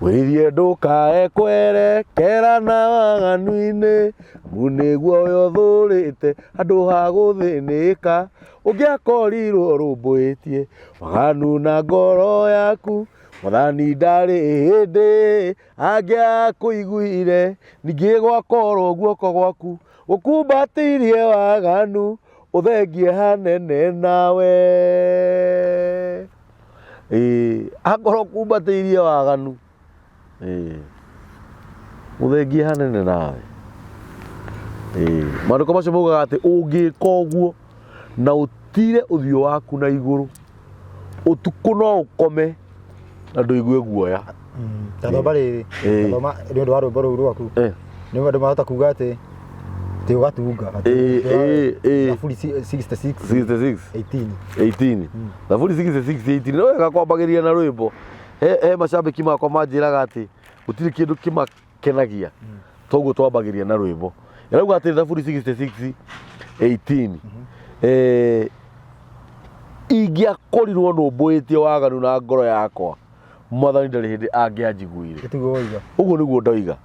wĩrie ndũkae kwerekera na waganu-inĩ mũnĩguo ũyũ thũrĩte handũ ha gũthĩnĩka ũngĩakorirwo rũmbũĩtie waganu na ngoro yaku Mwathani ndarĩ hĩndĩ angĩakũiguire ningĩ gwakorwo guoko gwaku gũkumbatĩirie waganu ũthengie hanene nawe akorwo kumbatĩirie waganu ũthengie hanene nawe maandĩko macio maugaga atĩ ũngĩka ũguo na ũtire ũthiũ waku na igũrũ ũtukũ no ũkome na ndũigue guoya tathomba rĩrĩ tathoma nĩ ũndũ wa rwĩmbo rũu rwaku nĩ andũ mahota kuga atĩ ũgatunga Thaburi 66 18 Thaburi 66 18 no wega kwambagĩrĩria na rwĩmbo he macambĩki makwa manjĩraga atĩ gũtirĩ kĩndũ kĩmakenagia toguo twambagĩrĩria na rwĩmbo ĩrauga atĩ Thaburi 66 18 ingĩakorirwo nũmbũĩtie waganu na ngoro yakwa Mwathani ndarĩ hĩndĩ angĩanjiguire ũguo nĩguo ndoiga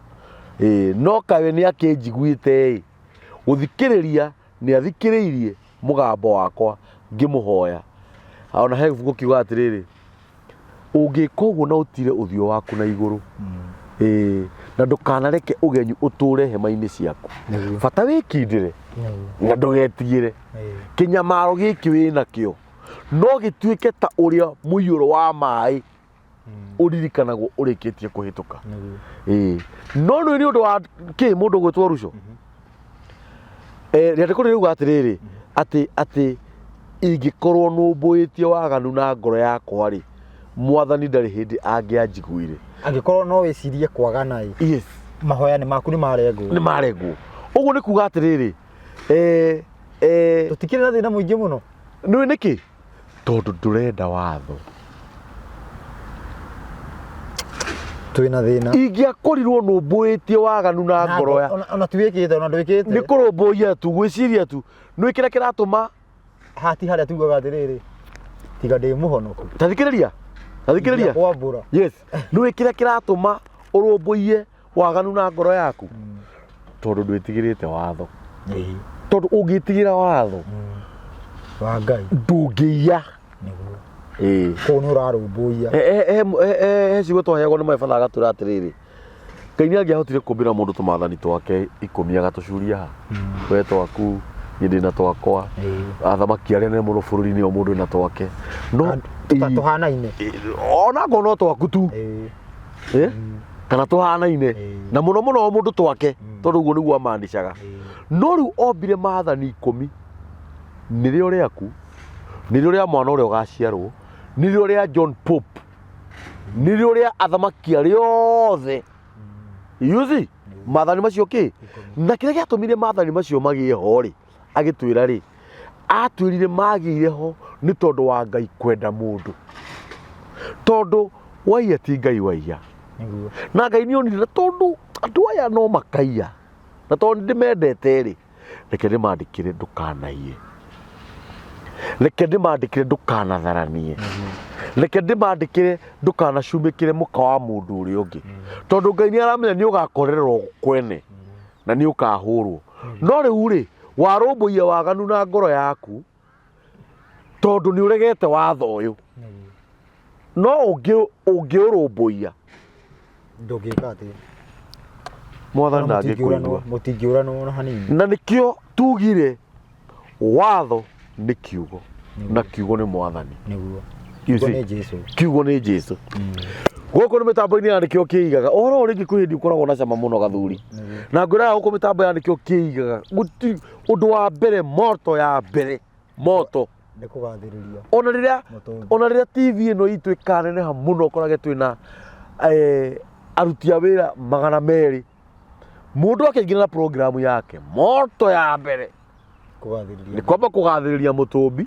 no kawe nĩ akĩnjiguĩte gũthikĩrĩria nĩ athikĩrĩirie mũgambo wakwa ngĩmũhoya ona he gũkiuga atĩrĩrĩ ũngĩka ũguo na ũtire ũthiũ waku na igũrũ na ndũkanareke ũgenyu ũtũre hema-inĩ ciaku bata wĩkindĩre na ndũgetigĩre kĩnyamaro gĩkĩ wĩnakĩo no gĩtuĩke ta ũrĩa mũiyũro wa maĩ ũririkanagwo ũrĩkĩtie kũhĩtũka no nĩ ũndũ wa kĩ mũndũ gwĩtwo Ruco rĩandĩko rĩu riuga atĩrĩrĩ atĩ ingĩkorwo nũmbũĩtie waganu na ngoro yakwa rĩ Mwathani ndarĩ hĩndĩ angĩanjiguire angĩkorwo no wĩcirie kwagana yes mahoya maku nĩ marengwo ũguo nĩ kuga atĩrĩrĩ tũtikĩrĩ na thĩna mũingĩ mũno nĩ nĩkĩ tondũ ndũrenda watho twĩna thĩna ingĩakorirwo nũmbũĩtie waganu na ngoro ya ona tuwĩkĩte ona ndwĩkĩte nĩ kũrũmbũia tu gwĩciria tu nĩ kĩrĩa kĩratũma hati harĩa tugaga atĩrĩrĩ tiga ndĩ mũhonoku tathikĩrĩria yes nĩ kĩrĩa kĩratũma ũrũmbũie waganu na ngoro yaku tondũ ndwĩtigĩrĩte watho tondũ ũngĩtigĩra watho wa Ngai ndũngĩiya kũu nĩ ũrarũmbũia he ciugo twaheagwo nĩ maĩbatha gatwĩra atĩrĩrĩ Ngai nĩ angĩahotire kũmbĩra mũndũ tũmathani twake 10 agatũcuria ha we twaku niĩ ndĩ na twakwa athamaki arĩa nene mũno bũrũri-inĩ o mũndũ na twake no tũhanaine ona ngo no twaku tu kana tũhanaine na mũno mũno o mũndũ twake tondũ ũguo nĩguo amaanishaga no rĩu ombire maathani 10 nĩrĩo rĩaku nĩrĩo rĩa mwana ũrĩa ũgaciarwo nĩrĩo rĩa John Pope nĩrĩo rĩa athamaki arĩa othe yuzi maathani macio kĩ na kĩrĩa gĩatũmire maathani macio magĩe ho rĩ agĩtwĩra rĩ atwĩrire magĩire ho nĩ tondũ wa Ngai kwenda mũndũ tondũ waiya ti Ngai waiya na Ngai nĩonire tondũ andũ aya no makaiya na tondũ ndĩmendete rĩ reke ndĩmandĩkĩre ndũkanaiye reke ndĩmandĩkĩre ndũkanatharanie reke ndĩmandĩkĩre ndũkanacumĩkĩre mũka wa mũndũ ũrĩa ũngĩ tondũ Ngai nĩ aramenya nĩ ũgakorererwo kwene na nĩ ũkahũrwo no rĩu rĩ warũmbũiya waganu na ngoro yaku tondũ nĩ ũregete watho ũyũ no ũngĩũrũmbũiya ndũngĩka atĩ Mwathani ndangĩkũigua mũtingĩũranwo na hanini na nĩkĩo tugire watho nĩ kiugo na kiugo nĩ Mwathani kiugo nĩ Jesũ gũkũ nĩ mĩtambo-inĩ ya nĩkĩo kĩigaga ũhoro ũrĩa ingĩ kwĩhĩndi ũkoragwo na cama mũno gathuri na ngwĩraga gũkũ mĩtambo ya nĩkĩo kĩigaga ũndũ wa mbere moto ya mbere moto nĩ kũgathĩrĩria ona rĩrĩa TV ĩno itũ ĩkaneneha mũno ũkorage twĩna aruti a wĩra 200 mũndũ akĩingĩra na program yake moto ya mbere nĩ kwamba kũgathĩrĩria mũtũmbi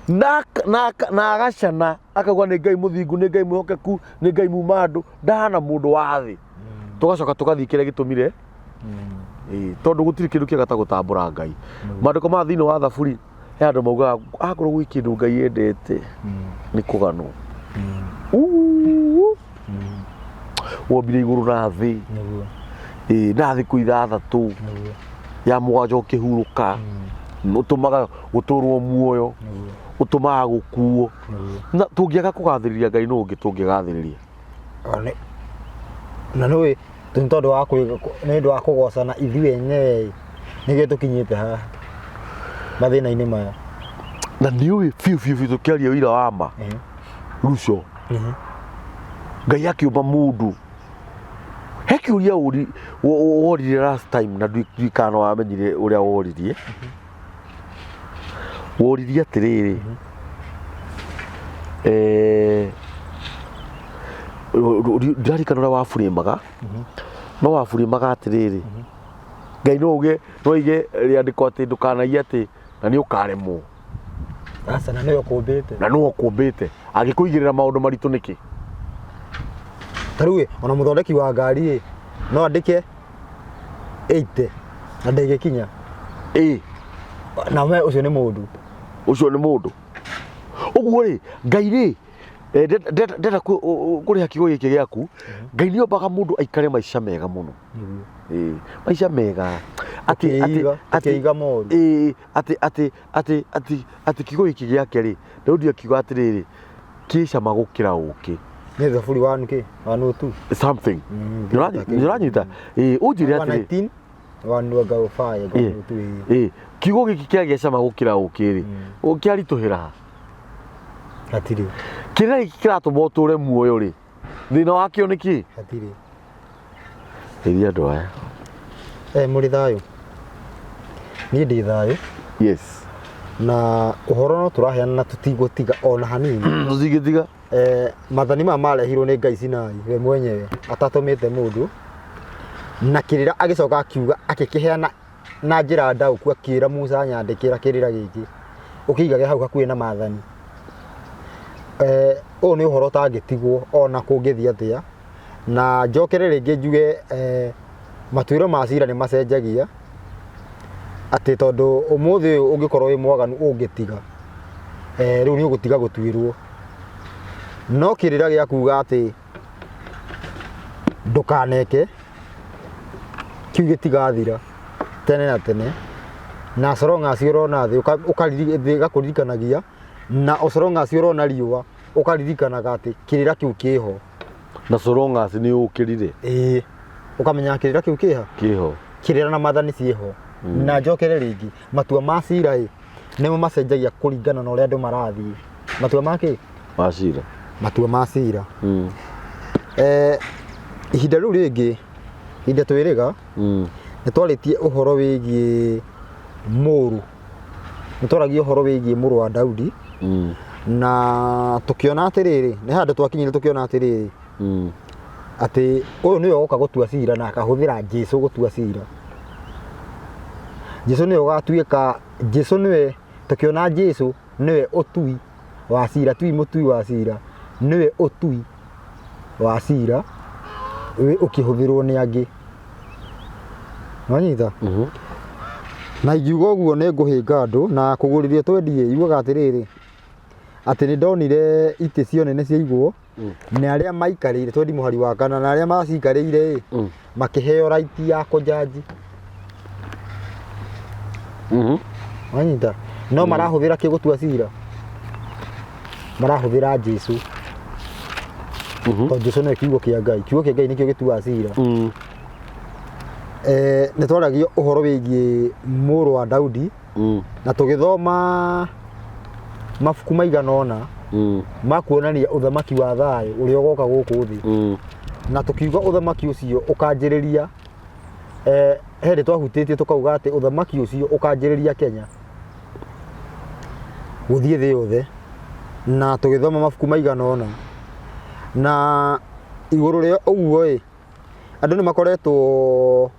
na agacana akauga nĩ Ngai mũthingu nĩ Ngai mwĩhokeku nĩ Ngai muma andũ ndahana mũndũ wa thĩ tũgacoka tũgathiĩ kĩrĩa gĩtũmire tondũ gũtirĩ kĩndũ kĩega ta gũtambũra Ngai maandĩko ma thĩinĩ wa Thaburi he andũ maugaga akorwo gwĩ kĩndũ Ngai endete nĩ kũganwo wombire iguru na thi na thiku ithathatu ya mugwanja ukihuruka utumaga guturwo muoyo utumaga gukuo na tungiaga kugathiriria Ngai no ungi tungigathiriria na noe tondu wa nendo wa kugocana ithuĩ enyewe nĩgĩo tũkinyĩte haha mathĩna-inĩ maya na nĩũĩ biũ tũkĩaria wĩra wa ma Lucio Ngai akĩũmba mũndũ he kĩũria worire last time na ndirikana wamenyire ũrĩa woririe woririe atĩrĩrĩ ndirarikana ũrĩa waburimaga no waburimaga atĩrĩrĩ Ngai no ige rĩandĩko atĩ ndũkanagie atĩ na nĩ ũkaremwo asa na nĩwe ũkũmbĩte na nĩwe ũkũmbĩte agĩkũigĩrĩra maũndũ maritũ nĩkĩ tarĩu ona mũthondeki wa ngari no andĩke 80 na ndĩgĩkinya na we ũcio nĩ mũndũ ũguo rĩ Ngai rĩ ndenda kũrĩha kiugo gĩkĩ gĩaku Ngai nĩombaga mũndũ aikare maica mega mũno maica mega atĩ kiugo gĩkĩ gĩake rĩ Daudi akiuga atĩrĩrĩ kĩcama gũkĩra ũkĩ nĩ thaburi wa nũkĩ wa nũtu something nĩũranyita ũnjĩre atĩrĩ kiugo gĩkĩ kĩagĩa cama gũkĩra ũkĩ rĩ ũkĩaritũhĩra hatirĩ kĩrĩa gĩkĩ kĩratũma ũtũre muoyo rĩ thĩna wakĩo nĩkĩ hatirĩ ĩria andũ aya mũrĩ thayũ niĩ ndĩ thayũ yes na ũhoro no tũraheana na tũtigũtiga ona hanini tũtigĩtiga mathani maya marehirwo nĩ Ngai Sinai we mwenyewe atatũmĩte mũndũ na kĩrĩra agĩcoka akiuga agĩkĩheana na njĩra ndaũku akĩra Musa nyandĩkĩra kĩrĩra gĩkĩ ũkĩigage hau hakuhĩ na mathani ũyũ nĩ ũhoro ũtangĩtigwo ona kũngĩthiĩ atĩa na njokere rĩngĩ njuge matuĩro ma cira nĩ macenjagia atĩ tondũ ũmũthĩ ũyũ ũngĩkorwo wĩ mwaganu ũngĩtiga rĩu nĩ ũgũtiga gũtuĩrwo no kĩrĩra gĩa kuga atĩ ndũkaneke kiu gĩtigathira tene na tene na corongaci ũrona thĩ gakũririkanagia na corongaci ũrona riũa ũkaririkanaga atĩ kĩrĩra kĩu kĩho na corongaci nĩ ũkĩrire ũkamenya kĩrĩra kĩu kĩho kĩrĩra na mathani ciĩho na njokere rĩngĩ matua ma cira nĩmo macenjagia kũringana na ũrĩa andũ marathiĩ matua makĩ matua ma cira ihinda rĩu rĩngĩ ihinda twĩrĩga nĩ twarĩtie ũhoro wĩgiĩ mũrũ nĩ twaragia ũhoro wĩgiĩ mũrũ wa Daudi na tũkĩona atĩrĩrĩ nĩ handũ twakinyire tũkĩona atĩrĩrĩ atĩ ũyũ nĩwe ũgoka gũtua cira na akahũthĩra Jesũ gũtua cira Jesũ nĩwe ũgatuĩka Jesũ nĩwe tũkĩona Jesũ nĩwe ũtui wa cira tui mũtui wa cira nĩwe ũtui wa cira ũkĩhũthĩrwo nĩ angĩ wanyita na ingiuga ũguo nĩ ngũhĩnga andũ na kũgũrĩria twendie yugaga atĩrĩrĩ atĩ nĩ ndonire itĩ cio nene ciaigwo nĩ arĩa maikarĩire twendi mũhari wa kana na arĩa macikarĩire makĩheo raiti ya kũnjanji wanyita no marahũthĩra kĩ gũtua cira marahũthĩra Jesũ tondũ Jesũ nĩ kiugo kĩa Ngai nĩkĩo gĩtuaga cira nĩ twaragia ũhoro wĩgiĩ mũrũ wa Daudi na tũgĩthoma mabuku maigana ũna makuonania ũthamaki wa thayũ ũrĩa ũgoka gũkũ thĩ na tũkiuga ũthamaki ũcio ũkanjĩrĩria hĩndĩ twahutĩtie tũkauga atĩ ũthamaki ũcio ũkanjĩrĩria Kenya gũthiĩ thĩ yothe na tũgĩthoma mabuku maigana ũna na igũrũ rĩa ũguo andũ nĩ makoretwo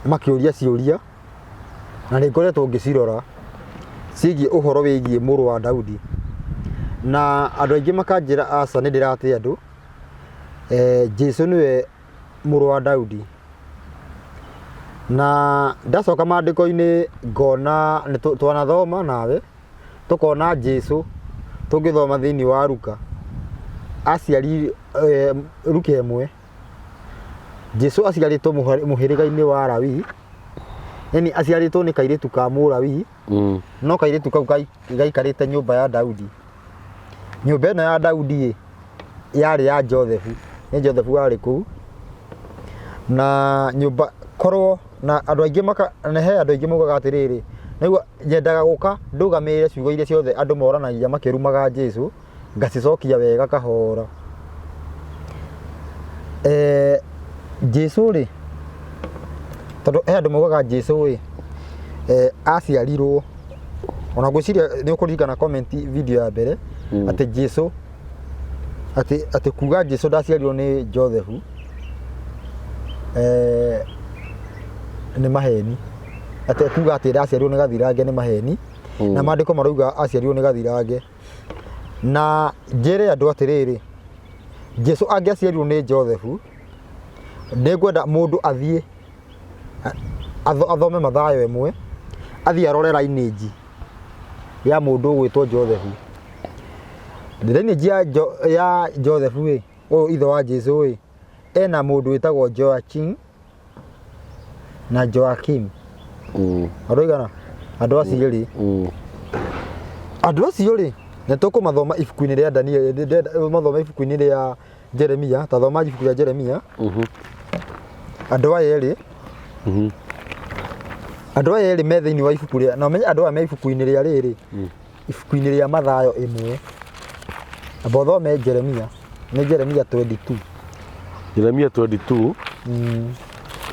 makĩũria ciũria na nĩ ngoretwo ngĩcirora ciĩgiĩ ũhoro wĩgiĩ mũrũ wa Daudi na andũ aingĩ makanjĩra aca nĩ ndĩrate andũ Jesũ nĩwe mũrũ wa Daudi na ndacoka maandĩko-inĩ ngona twanathoma nawe tũkona Jesũ tũngĩthoma thĩinĩ wa Luka aciari ruke ĩmwe Jesu aciarĩtwo mũhĩrĩga-inĩ wa Lawi, yani aciarĩtwo nĩ kairĩtu ka Mũlawi, no kairĩtu kau gaikarĩte nyũmba ya Daudi. Nyũmba ĩno ya Daudi yarĩ ya Joseph, nĩ Joseph warĩ kũu, na nyũmba korwo na andũ aingĩ he andũ aingĩ maugaga atĩrĩrĩ, nĩguo nyendaga gũka ndũgamĩrĩre ciugo iria ciothe andũ moranagia makĩrumaga Jesu, ngacicokia wega kahora. Jesu rĩ, tondũ he andũ maugaga Jesu rĩ aciarirwo, ona ngwĩciria nĩ ũkũririkana comment video ya mbere atĩ Jesu atĩ kuga Jesu ndaciarirwo nĩ Joseph nĩ maheni, atĩ kuga atĩ ndaciarirwo nĩ Gathirange nĩ maheni, na maandĩko marauga aciarirwo nĩ Gathirange. Na njĩre andũ atĩrĩrĩ, Jesu angĩaciarirwo nĩ Joseph, nĩngwenda mũndũ athiĩ athome Mathayo 1, athiĩ arore lineage ya mũndũ ũgwĩtwo Joseph. Lineage ya Joseph ũyũ ithe wa Jesu ena mũndũ wĩtagwo Joachim na Joakim. Andũ aigana? Andũ acio rĩ, andũ acio rĩ, nĩ tũkũmathoma ibuku-inĩ rĩa Daniel, mathoma ibuku-inĩ rĩa Jeremia, ta thoma ibuku rĩa Jeremia. Andũ aya erĩ, andũ aya erĩ me thĩinĩ wa ibuku rĩa, na ũmenye andũ aya me ibuku-inĩ rĩa rĩrĩ, ibuku-inĩ rĩa Mathayo 1. Amba ũthome Jeremia, nĩ Jeremia 22. Jeremia 22.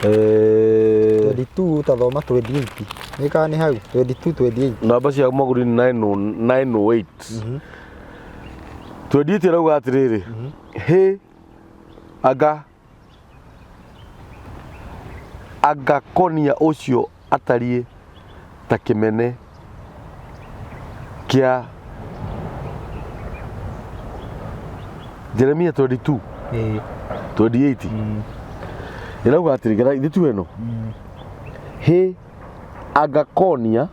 22 ta thoma 28. Nĩ kana nĩ hau 22 28. Namba cia magũrũ ni 908. 28 rauga atĩrĩrĩ, he Agakonia ũcio atariĩ ta kĩmene kĩa Jeremia 22 28 irauga atĩrĩra ithu ĩno, he Agakonia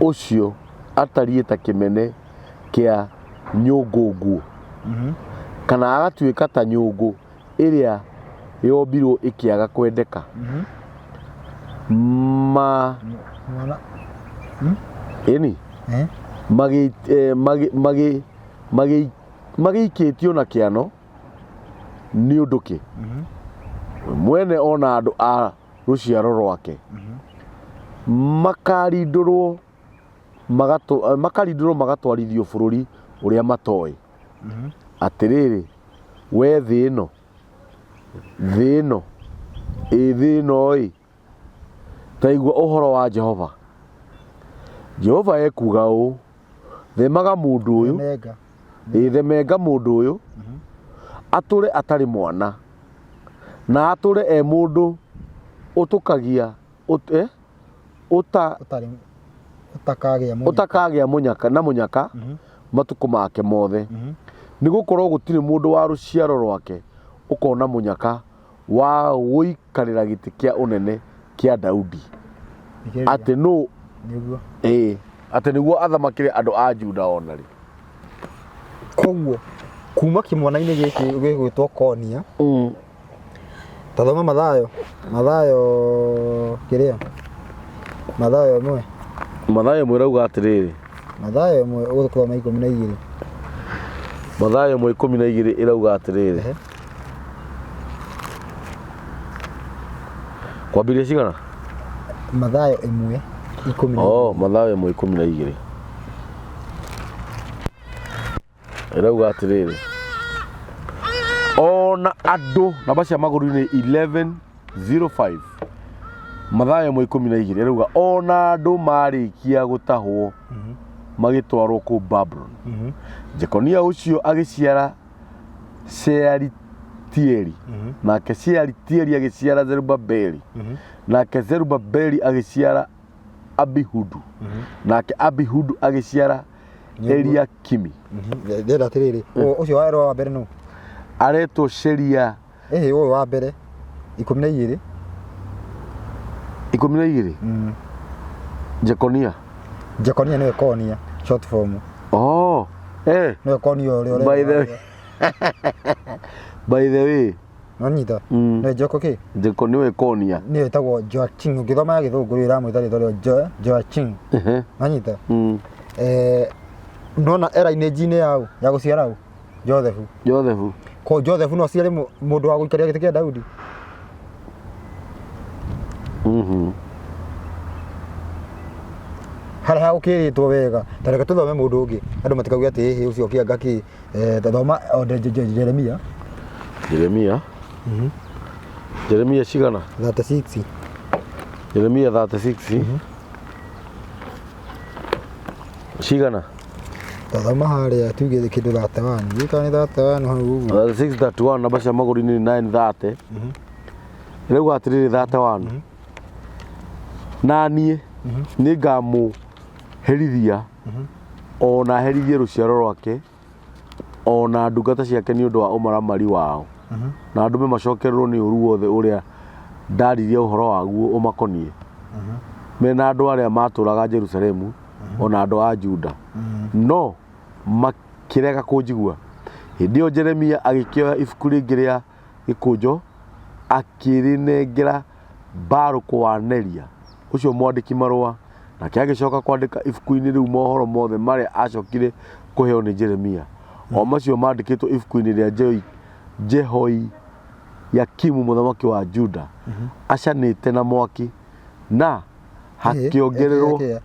ũcio atariĩ ta kĩmene kĩa nyũngũ nguo, kana agatuĩka ta nyũngũ ĩrĩa yombirwo ĩkĩaga kwendeka. Ĩni magĩikĩtio na kĩano nĩ ũndũ kĩ, mwene ona andũ a rũciaro rwake makarindũrwo magatwarithio bũrũri ũrĩa matoĩ. Atĩrĩrĩ, we thĩ ĩno ĩ, ta igua ũhoro wa Jehova. Jehova ekuga ũũ, themaga mũndũ ũyũ, themenga mũndũ ũyũ atũre atarĩ mwana, na atũre e mũndũ ũtũkagia ũtakagĩa mũnyaka na mũnyaka matukũ make mothe. Nĩ gũkorwo gũtirĩ mũndũ wa rũciaro rwake ũkona mũnyaka wa gũikarĩra gĩtĩ kĩa ũnene kĩa Daudi, atĩ no atĩ nĩguo athamakĩre andũ a Juda ona rĩ. Koguo kuma kĩmwana-inĩ gĩkĩ gĩgwĩtwo Konia, ta thoma Mathayo kĩrĩa, Mathayo 1. Mathayo 1 rauga atĩrĩrĩ, Mathayo 1 ũthoma 12. Mathayo 1:12 ĩrauga atĩrĩrĩ, kwambĩrĩria cigana? Mathayo 1:12. Oh, Mathayo 1:12 ĩrauga atĩrĩrĩ, ona andũ, namba cia magũrũ-inĩ 11:05. Mathayo 1:12 ĩrauga ona andũ marĩkia gũtahwo magĩtwarwo kũ Babylon, Jekonia ũcio agĩciara Shealitieli, nake Shealitieli agĩciara Zerubabeli, nake Zerubabeli agĩciara Abihudu, nake Abihudu agĩciara Eliakimi. Ndĩrenda atĩrĩrĩ, ũcio warĩ wa mbere nũ? Aretwo Sheria. Ũyũ wa mbere 12. 12. Jekonia nĩwe Konia short form. Nĩwe Konia ũrĩa. By the way, By the way, Nanyita. Ne Joko ki? Joko niwe konia. Ni etagwo Joachim ngithoma githungu iramwita ritwa Joachim. Nanyita. Nona era-inĩ njine yao ya gũciara u Joseph. Ko Joseph no ciare mũndũ wa gũikaria gĩtĩ kĩa Daudi. Harĩa gũkĩrĩtwo wega. Tareka tũthome mũndũ ũngĩ. Andũ matikauge atĩ hĩ ũcio kĩanga kĩ thoma Jeremia. Jeremia cigana? 36. Jeremia 36. Cigana? Thoma harĩa tuge kĩndũ 31. Gĩka nĩ 31 hau ũguo. 631 namba cia magũrũ-inĩ nĩ 930. Rĩu atirĩrĩ 31. Na niĩ nĩ ngamũherithia ona herithie rũciaro rwake ona ndungata ciake nĩ ũndũ wa ũmaramari wao. Na ndũme macokererwo nĩ ũru wothe ũrĩa ndaririe ũhoro waguo ũmakoniĩ. Mena andũ arĩa matũraga Jerusalemu ona andũ a Juda. No makĩrega kũnjigua. Hĩndĩ ĩyo Jeremia agĩkĩoya ibuku rĩngĩ rĩa gĩkũnjo akĩrĩnengera Baruku wa Neria ũcio mwandĩki marũa, nake agĩcoka kwandĩka ibuku-inĩ rĩu mohoro mothe marĩa acokire kũheo nĩ Jeremia. O macio mandĩkĩtwo ibuku-inĩ rĩa Jehoiakimu mũthamaki wa Juda acanĩte na mwaki na hakĩongererwo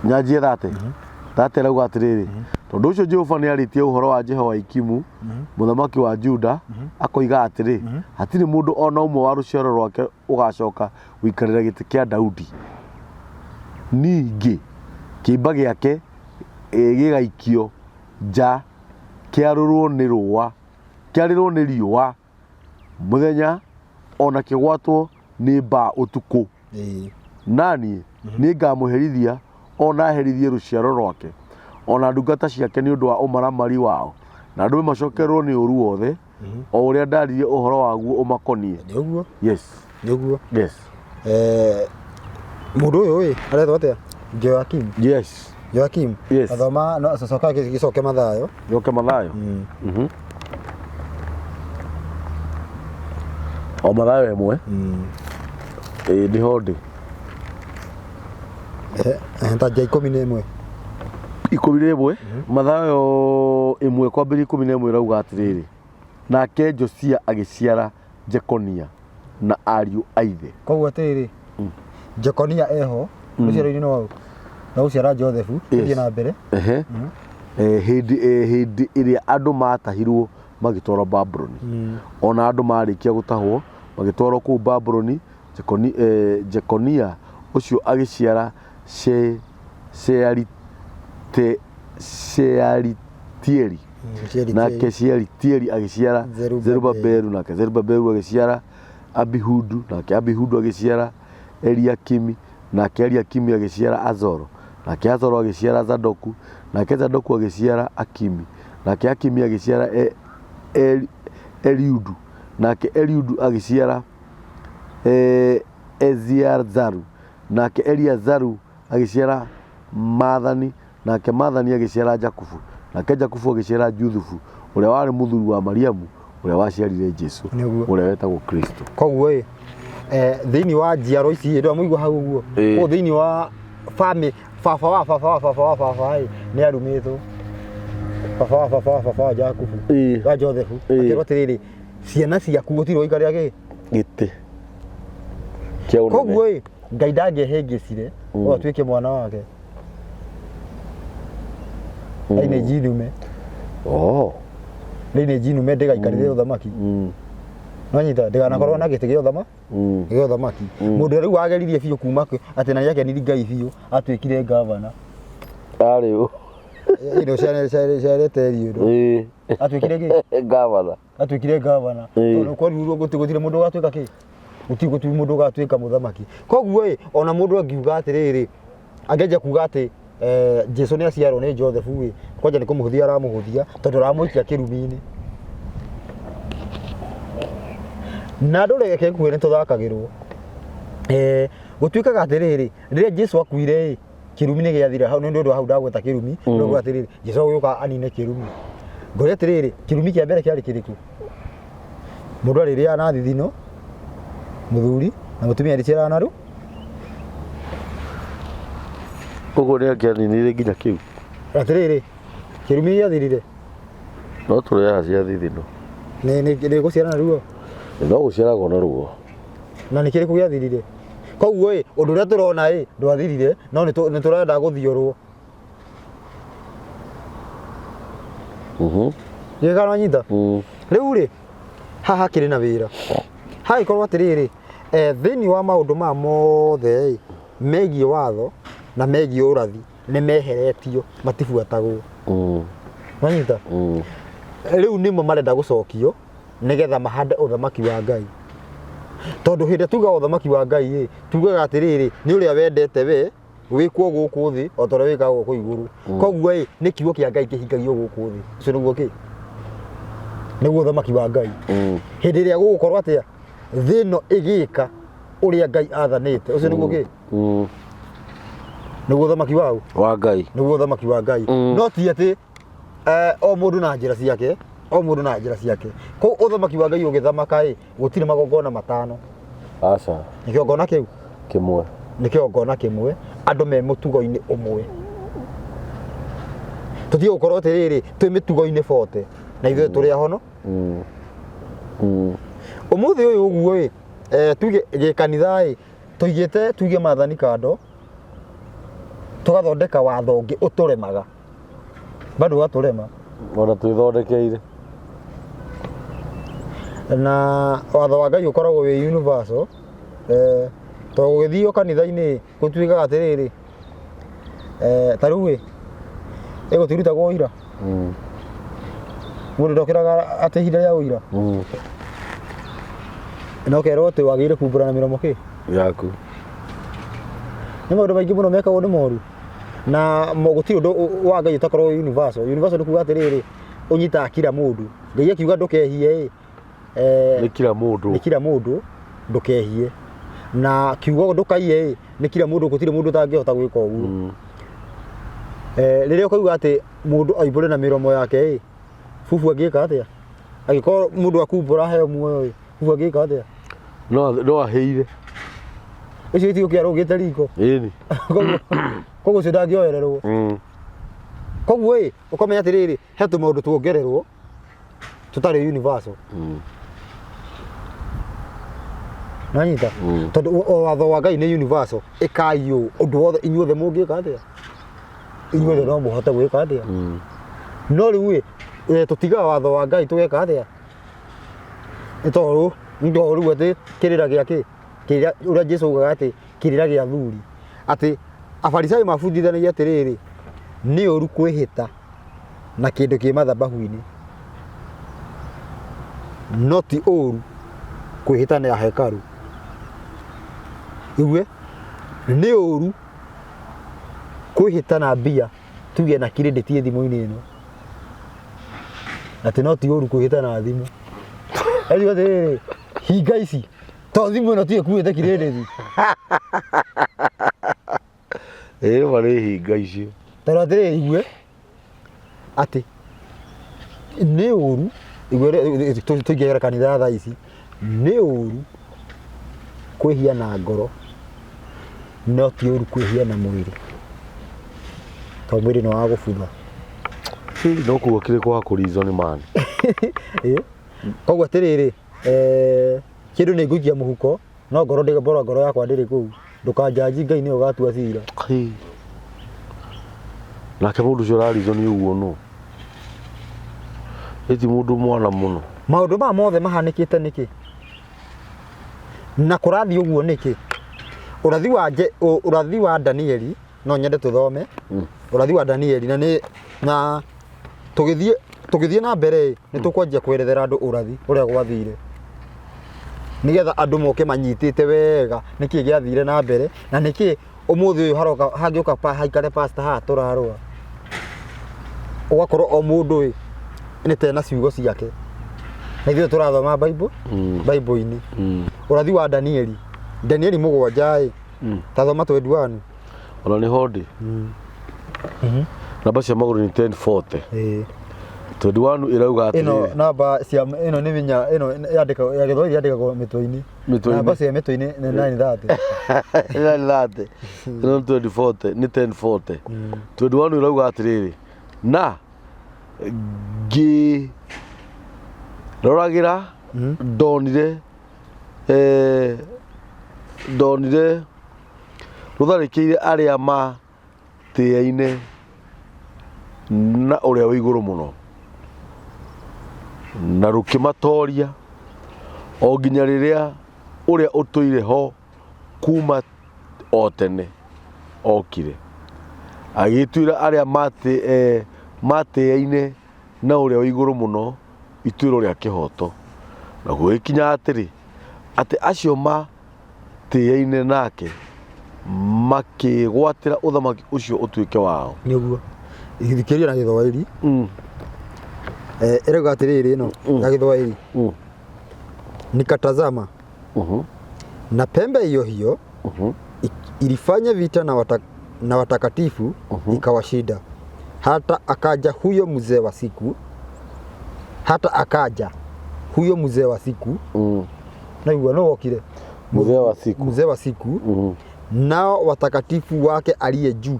nyanjie thate rauga atĩrĩrĩ, tondũ ũcio Jehova nĩ arĩtie ũhoro wa Jehoiakimu mũthamaki wa Juda akoiga atĩrĩ, hatirĩ mũndũ ona ũmwe wa rũciaro rwake ũgacoka gũikarĩra gĩtĩ kĩa Daudi. Ningĩ kĩimba gĩake gĩgaikio nja kĩarĩrwo nĩ riũa mũthenya ona kĩgwatwo nĩ mbaa ũtukũ. Naniĩ nĩ ngamũherithia ona herithie rũciaro rwake ona ndungata ciake nĩ ũndũ wa ũmaramari wao, na ndũme macokererwo nĩ ũru wothe o ũrĩa ndaririe ũhoro waguo ũmakoniĩ. Nĩguo? Yes. Nĩguo? Yes. Mũndũ ũyũ aretwo atĩa? Joachim. Yes. Joachim. Yes. Athoma no coka gĩcoke Mathayo. Gĩcoke Mathayo. O Mathayo ĩmwe. Nĩho ndĩ. Ta nja 11. 11. Mathayo 1 kwambĩrĩria 11 rauga atĩrĩrĩ, nake Josia agĩciara Jekonia na ariũ a ithe. Koguo atĩrĩrĩ, Jekonia eho rũciaro-inĩ no na gũciara Joseph thiĩ na mbere. Hĩndĩ ĩrĩa andũ matahirwo magĩtwarwo Babuloni, ona andũ marĩkia gũtahwo magĩtwarwo kũu Babuloni, Jekonia ũcio agĩciara Shealitieli, nake Shealitieli agĩciara Zerubabelu, nake Zerubabelu agĩciara Abihudu, nake Abihudu agĩciara Eliakimi, nake Eliakimi agĩciara Azoro, nake Azoro agĩciara Zadoku, nake Zadoku agĩciara Akimi, nake Akimi agĩciara Eliudu, nake Eliudu agĩciara Eziazaru, nake Eliazaru agĩciara Mathani, nake Mathani agĩciara Jakubu, nake Jakubu agĩciara Juthufu ũrĩa warĩ mũthuri wa Mariamu ũrĩa waciarire Jesu ũrĩa wetagwo Kristo. Koguo thĩinĩ wa njiaro ici ndio mũigua hau ũguo. Ko thĩinĩ wa family baba wa nĩ arumĩtwo. Baba wa Jakubu wa Joseph akĩrwo atĩrĩrĩ, ciana ciaku gũtirwo ikarĩa gĩtĩ kĩa ũnene. Koguo Ngai ndangĩhĩngĩcire o atuĩke mwana wake. Aine jinume. Rĩnĩ jinume ndĩgaikarĩre ũthamaki. No nyita ndĩganakorwo na gĩtĩ gĩa ũthamaki. Mũndũ rĩu ageririe biũ kuma atĩ na yake nĩ Ngai biũ atuĩkire gavana. Arĩ Ino ciarete riũndũ. Atuĩkire gavana. Atuĩkire gavana. Tondũ kwa rĩu gũtirĩ mũndũ ũgatuĩka kĩ? Gũtirĩ mũndũ ũgatuĩka mũthamaki. Koguo ona mũndũ angiuga atĩrĩrĩ, angeja kuga atĩ Jesu nĩ aciarwo nĩ Joseph kwanja nĩ kũmũhũthia aramũhũthia tondũ aramũikia kĩrumi-inĩ. Na ndũreke kuwe nĩ tũthakagĩrwo. Gũtuĩkaga atĩrĩrĩ, rĩrĩa Jesu akuire kirumi nä gä athira hau nä ndå hau ndagweta kirumi ndå atä rä rä Jesu gå ka anine kirumi ngore atä rä rä kirumi kä mbere kä arä kä rä kå må ndå arä rä ana thithino må thuri na må tumia rä naru koguo nä akä aninire nginya kä u atä rä rä kirumi gä athirire no tå reha cia thithino nä gå ciarana ruo no gå ciaragwo na ruo na nä kä rä kå gä athirire koguo å ndå å rä a tå rona ndå athirire no nä tå renda gå thiårwo gä kana nyita rä u rä haha kä rä na wä ra hagä korwo atä rä rä thä inä wa maå ndå maya mothe megiä watho na megiä å rathi nä meheretio matibuatagwo wanyita rä u nä mo marenda gå cokio nä getha mahande å thamaki wa Ngai tondå hä ndä tuga å thamaki wa Ngai tugaga atä rä rä nä å rä a wendete we wä kwo gå kå thä o torä wä kagwo kå igå rå koguo nä kiugo kä a Ngai kä hingagio gå kå thä å cio nä guo kä nä guo thamaki wa Ngai hä ndä ä rä a gå gå korwo atä a thä no ä gä ka å rä a Ngai athanä te å cio nä guo kä nä guo thamaki wa Ngai nä guo thamaki wa Ngai no ti atä o må ndå na njä ra ciake o må ndå na njä ra ciake kou å thamaki wa Ngai å gä thamaka gå tirä magongona matano aca nä kä ongona kä u kä mwe nä kä ongona kä mwe andå me må tugo-inä å mwe tå tiä gå korwo atä rä rä twä mä tugo-inä bote na ithuä tå rä a hono å må thä å yå å guo tuge gä kanitha tå igä te tuge mathani kando tå gathondeka watho å ngä å tå remaga bado gatå rema ona twä thondekeire na watho wa Ngai å koragwo wä universal tondå gå gä thiä o kanitha-inä gå tuä atä rä rä ta rä u ä gå tirutagwo ira må ndå ndokä raga atä ihinda rä a å ira no kerwo atä wagä ire kumbå na mä romo kä yaku nä maå ndå maingä må no mekagwo nä moru na gå tirä å ndå wa Ngai å takorwo universal nä kuga atä rä rä å nyitaga kira må ndå Ngai akiuga ndå kehie nä kira må ndå ndå kehie na kiugo ndå kaiye nä kira må ndå gå tirä må ndå tangä hota gwä ka å guo rä rä a å kauga atä må ndå aimbå re na mä romo yake bubu angä ka atä a agä korwo må ndå akumbå ra heo muoyo bubu angä ka atä a no ahä ire å cio itigo kä arå gä te riko ĩni koguo å cio ndangä oererwo koguo å kamenya atä rä rä he tå maå ndå tuongererwo tå tarä universal nanyita tondå watho wa Ngai nä universal ä kaiå å ndå wothe inyuothe må ngä ka atä a inyuothe no må hote gwä ka atä a no rä u tå tigaga watho wa Ngai tå geka atä a nä torå rä u atä kä rä ra gä akä å rä a Jesu augaga atä kä rä ra gä athuri atä abarisai mabundithanagia atä rä rä nä å ru kwä hä ta na kä ndå kä mathabahu-inä no ti å ru kwä hä ta na hekaru igue nä å ru kwä hä ta na mbia tuge na credit thimå-inä ä no atä no ti å ru kwä hä ta na thimå aiga atä rä rä hinga ici to thimå ä no tiä kuä te credit marä hinga icio tondå atä rä rä igue atä nä å ru tå ingä kanitha thaa ici nä å ru kwä hia na ngoro no ti å ru kwä hia na mwä rä to mwä rä no wa gå butha no kuga kä rä kwa kå rizwo nä mani koguo atä rä rä kä ndå nä ngå ikia må huko no ngoro yakwa ndä rä kå u ndå kanjanji Ngai nä o gatua cira nake må ndå å cio rarizwo nä å guo no ä ti må ndå mwana må no maå ndå maya mothe mahanä kä te nä kä na kå rathiä å guo nä kä å rathi wa Danieli no nyende tå thome å rathi wa Danieli na tå gä thiä na mbere nä tå kwanjia kwerethera andå å rathi å rä a gwathire nä getha andå moke manyitä te wega nä kä gä athire na mbere na nä kä å må thä å yå hangä å ka haikare pastor haha tå rarå å gakorwo o må ndå nä tena ciugo ciake na ithuä tå rathoma Bible-inä å rathi wa Danieli må gwanja ta thoma 21 ona ni hodi namba cia maguru ni 1040 21 irauga ati ino namba cia ino ni vinya ino yandika ya githoi yandikagwo mitwe-ini namba cia mitwe-ini ni 930 930 no 2040 ni 1040 21 irauga atiriri na gi roragira ndonire rutharikire aria ma tiaine na uria wi iguru muno na rukimatoria o nginya riria uria utuire ho kuma o tene okire agituira aria matiaine na uria wi iguru muno ituiro ria kihoto na gwikinya atiri ati acio matiaine nake makigwatira uthamaki ucio utuike wao niguo igithikiria na githwairi erega atiriri no ya githwairi nikatazama na pembe hiyo hiyo ilifanya vita na watakatifu ikawashinda hata akaja huyo mzee wa siku na yuwa no wokire mzee wa siku nao watakatifu wake aliye juu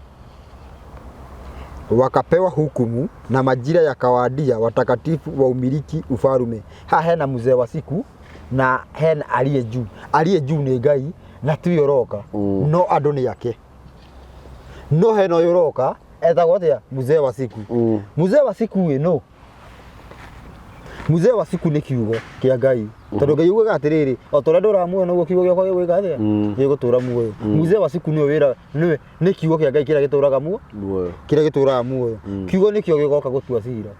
wakapewa hukumu na majira yakawadia watakatifu wa umiliki ufarume. Hena mzee wa siku na hena aliye juu ni Ngai na tuyoroka no andu ni yake no hena yoroka etagwo atia mzee wa siku mzee wa siku no mzee wa siku ni kiugo kia Ngai tondu Ngai ugaga atiriri o tore ndura muoyo no kiugo giakwa gigwika atia gigutura muoyo mzee wa siku ni wira ni kiugo kia Ngai kira gituraga muoyo kira gituraga muoyo kiugo ni kio gigoka gutua cira